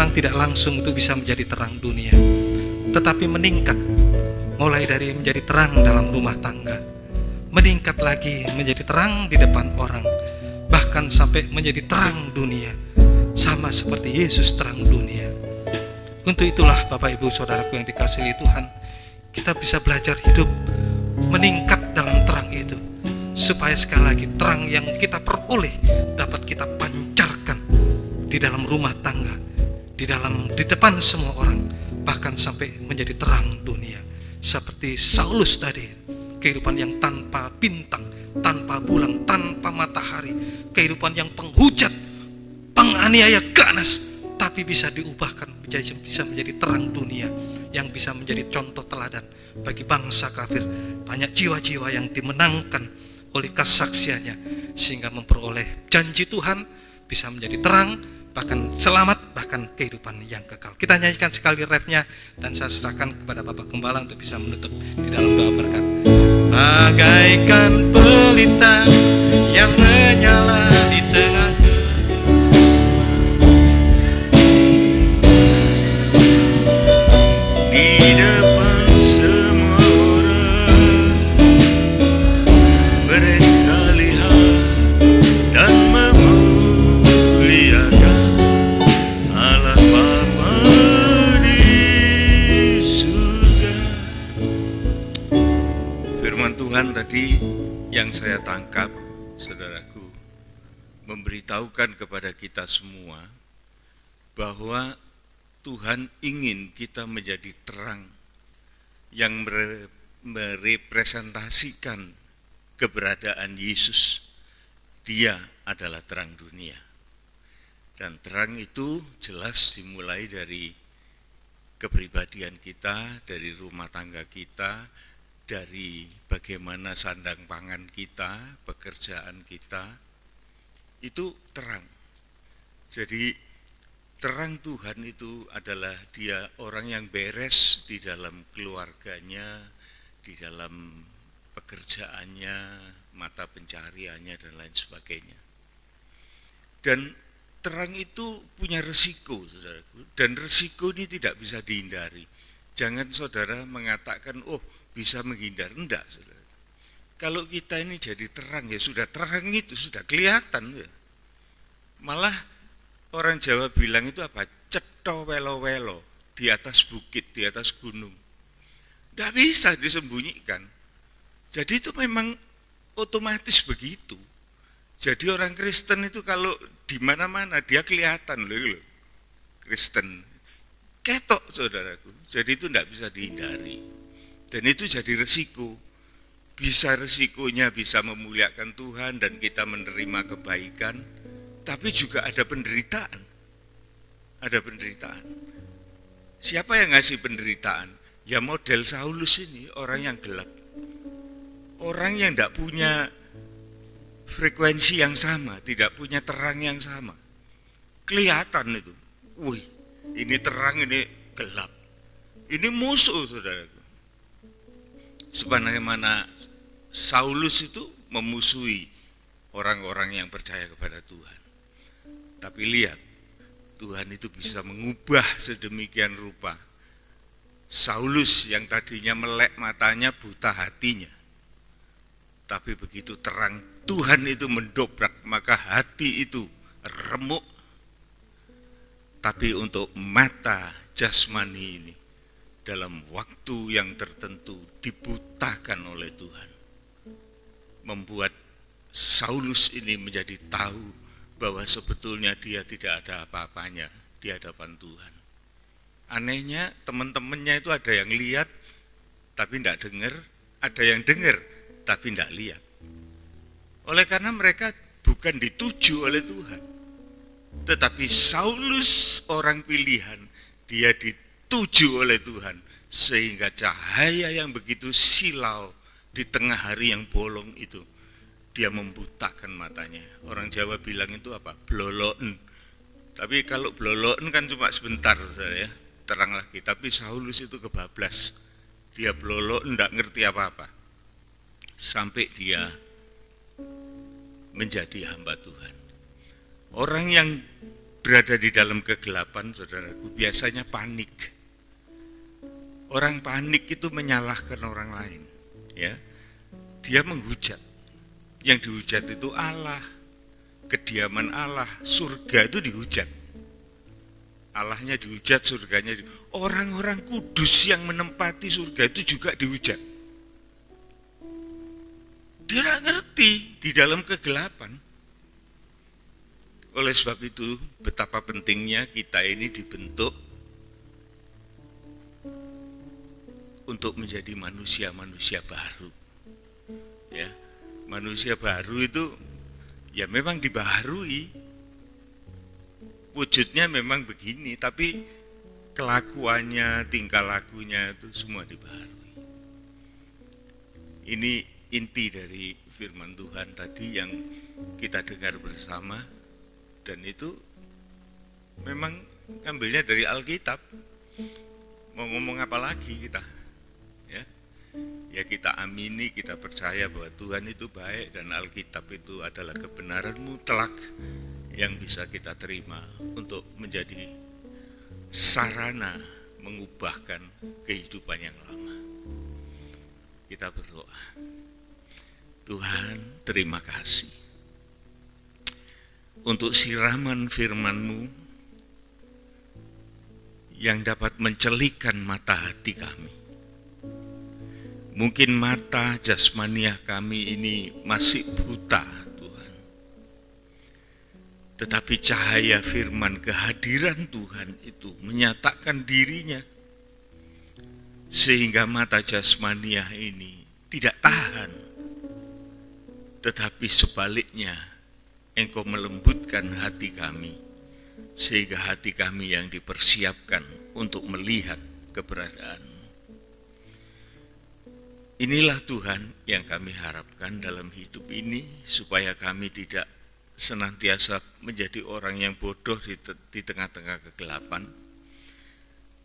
memang tidak langsung itu bisa menjadi terang dunia, tetapi meningkat, mulai dari menjadi terang dalam rumah tangga, meningkat lagi menjadi terang di depan orang, bahkan sampai menjadi terang dunia, sama seperti Yesus terang dunia. Untuk itulah Bapak Ibu Saudaraku yang dikasihi Tuhan, kita bisa belajar hidup meningkat dalam terang itu, supaya sekali lagi terang yang kita peroleh dapat kita pancarkan di dalam rumah tangga, di depan semua orang, bahkan sampai menjadi terang dunia. Seperti Saulus tadi, kehidupan yang tanpa bintang, tanpa bulan, tanpa matahari, kehidupan yang penghujat, penganiaya ganas, tapi bisa diubahkan bisa menjadi terang dunia yang bisa menjadi contoh teladan bagi bangsa kafir. Banyak jiwa-jiwa yang dimenangkan oleh kesaksiannya, sehingga memperoleh janji Tuhan, bisa menjadi terang, bahkan selamat, bahkan kehidupan yang kekal. Kita nyanyikan sekali refnya, dan saya serahkan kepada Bapak Gembala untuk bisa menutup di dalam doa berkat. Bagaikan pelita yang menyala di tengah, di depan semua orang, mereka lihat dan memuliakan Allah Bapa di surga. Firman Tuhan tadi yang saya tangkap, saudaraku, memberitahukan kepada kita semua bahwa Tuhan ingin kita menjadi terang yang merepresentasikan keberadaan Yesus. Dia adalah terang dunia. Dan terang itu jelas dimulai dari kepribadian kita, dari rumah tangga kita, dari bagaimana sandang pangan kita, pekerjaan kita, itu terang. Jadi terang Tuhan itu adalah dia orang yang beres di dalam keluarganya, di dalam pekerjaannya, mata pencahariannya, dan lain sebagainya. Dan terang itu punya resiko, saudaraku, dan resiko ini tidak bisa dihindari. Jangan saudara mengatakan, oh bisa menghindar, enggak, saudara. Kalau kita ini jadi terang, ya sudah terang itu, sudah kelihatan. Ya. Malah orang Jawa bilang itu apa? Cetha welo-welo, di atas bukit, di atas gunung. Tidak bisa disembunyikan. Jadi itu memang otomatis begitu. Jadi orang Kristen itu kalau di mana-mana dia kelihatan loh. Kristen. Ketok, saudaraku. Jadi itu tidak bisa dihindari. Dan itu jadi resiko. Bisa resikonya bisa memuliakan Tuhan dan kita menerima kebaikan. Tapi juga ada penderitaan. Ada penderitaan. Siapa yang ngasih penderitaan? Ya model Saulus ini, orang yang gelap. Orang yang tidak punya frekuensi yang sama, tidak punya terang yang sama. Kelihatan itu. Wih, ini terang, ini gelap. Ini musuh, saudaraku. Sebagaimana Saulus itu memusuhi orang-orang yang percaya kepada Tuhan. Tapi lihat, Tuhan itu bisa mengubah sedemikian rupa. Saulus yang tadinya melek matanya, buta hatinya. Tapi begitu terang Tuhan itu mendobrak, maka hati itu remuk. Tapi untuk mata jasmani ini, dalam waktu yang tertentu dibutakan oleh Tuhan. Membuat Saulus ini menjadi tahu bahwa sebetulnya dia tidak ada apa-apanya di hadapan Tuhan. Anehnya teman-temannya itu ada yang lihat tapi tidak dengar, ada yang dengar tapi tidak lihat. Oleh karena mereka bukan dituju oleh Tuhan. Tetapi Saulus orang pilihan, dia dituju oleh Tuhan. Sehingga cahaya yang begitu silau di tengah hari yang bolong itu, dia membutakan matanya. Orang Jawa bilang itu apa? Bloloen. Tapi kalau bloloen kan cuma sebentar, ya, terang lagi. Tapi Saulus itu kebablas. Dia bloloen, tidak ngerti apa-apa. Sampai dia menjadi hamba Tuhan. Orang yang berada di dalam kegelapan, saudaraku, biasanya panik. Orang panik itu menyalahkan orang lain, ya. Dia menghujat. Yang dihujat itu Allah, kediaman Allah, surga itu dihujat. Allahnya dihujat, surganya orang-orang kudus yang menempati surga itu juga dihujat. Dia tidak ngerti di dalam kegelapan. Oleh sebab itu, betapa pentingnya kita ini dibentuk untuk menjadi manusia-manusia baru. Ya, manusia baru itu ya memang dibaharui. Wujudnya memang begini, tapi kelakuannya, tingkah lakunya itu semua dibaharui. Ini inti dari firman Tuhan tadi yang kita dengar bersama, dan itu memang ambilnya dari Alkitab. Mau ngomong apa lagi kita? Ya kita amini, kita percaya bahwa Tuhan itu baik dan Alkitab itu adalah kebenaran mutlak yang bisa kita terima untuk menjadi sarana mengubahkan kehidupan yang lama. Kita berdoa. Tuhan, terima kasih untuk siraman firman-Mu yang dapat mencelikkan mata hati kami. Mungkin mata jasmaniah kami ini masih buta, Tuhan. Tetapi cahaya firman kehadiran Tuhan itu menyatakan dirinya, sehingga mata jasmaniah ini tidak tahan. Tetapi sebaliknya, Engkau melembutkan hati kami, sehingga hati kami yang dipersiapkan untuk melihat keberadaan-Mu. Inilah Tuhan yang kami harapkan dalam hidup ini, supaya kami tidak senantiasa menjadi orang yang bodoh di tengah-tengah kegelapan,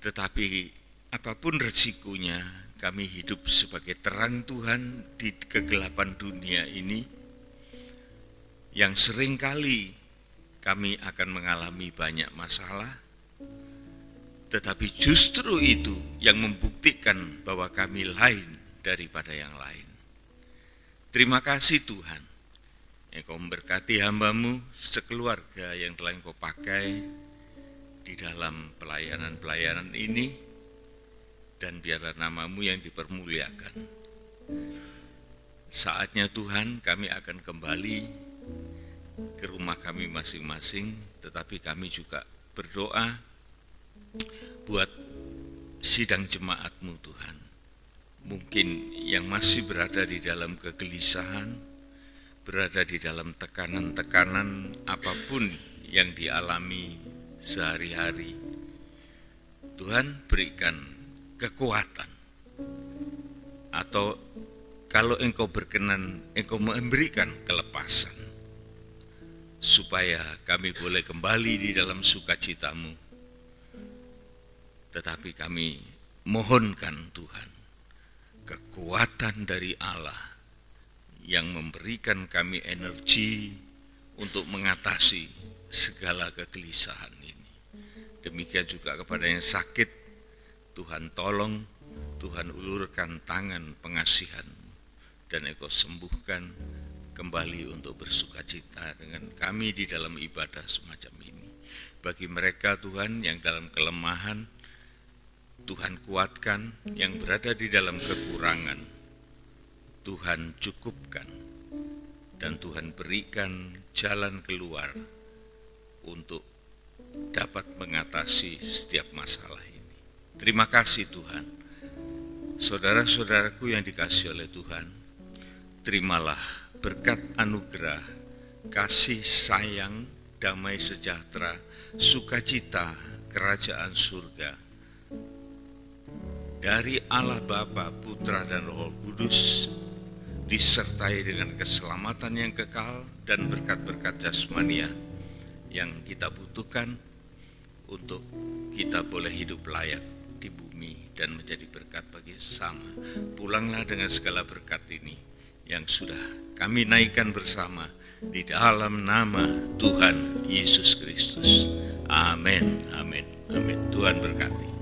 tetapi apapun resikonya, kami hidup sebagai terang Tuhan di kegelapan dunia ini, yang seringkali kami akan mengalami banyak masalah, tetapi justru itu yang membuktikan bahwa kami lain daripada yang lain. Terima kasih Tuhan, Engkau memberkati hamba-Mu sekeluarga yang telah Engkau pakai di dalam pelayanan-pelayanan ini, dan biarlah nama-Mu yang dipermuliakan. Saatnya Tuhan, kami akan kembali ke rumah kami masing-masing, tetapi kami juga berdoa buat sidang jemaat-Mu Tuhan. Mungkin yang masih berada di dalam kegelisahan, berada di dalam tekanan-tekanan apapun yang dialami sehari-hari, Tuhan berikan kekuatan, atau kalau Engkau berkenan, Engkau memberikan kelepasan, supaya kami boleh kembali di dalam sukacita-Mu. Tetapi kami mohonkan Tuhan, kekuatan dari Allah yang memberikan kami energi untuk mengatasi segala kegelisahan ini. Demikian juga kepada yang sakit, Tuhan tolong, Tuhan ulurkan tangan pengasihan-Mu, dan Engkau sembuhkan kembali untuk bersukacita dengan kami di dalam ibadah semacam ini. Bagi mereka Tuhan yang dalam kelemahan, Tuhan kuatkan, yang berada di dalam kekurangan, Tuhan cukupkan, dan Tuhan berikan jalan keluar untuk dapat mengatasi setiap masalah ini. Terima kasih Tuhan. Saudara-saudaraku yang dikasihi oleh Tuhan, terimalah berkat anugerah, kasih sayang, damai sejahtera, sukacita, kerajaan surga dari Allah Bapa, Putra, dan Roh Kudus, disertai dengan keselamatan yang kekal dan berkat-berkat jasmania yang kita butuhkan untuk kita boleh hidup layak di bumi dan menjadi berkat bagi sesama. Pulanglah dengan segala berkat ini yang sudah kami naikkan bersama di dalam nama Tuhan Yesus Kristus. Amin, amin, amin. Tuhan berkati.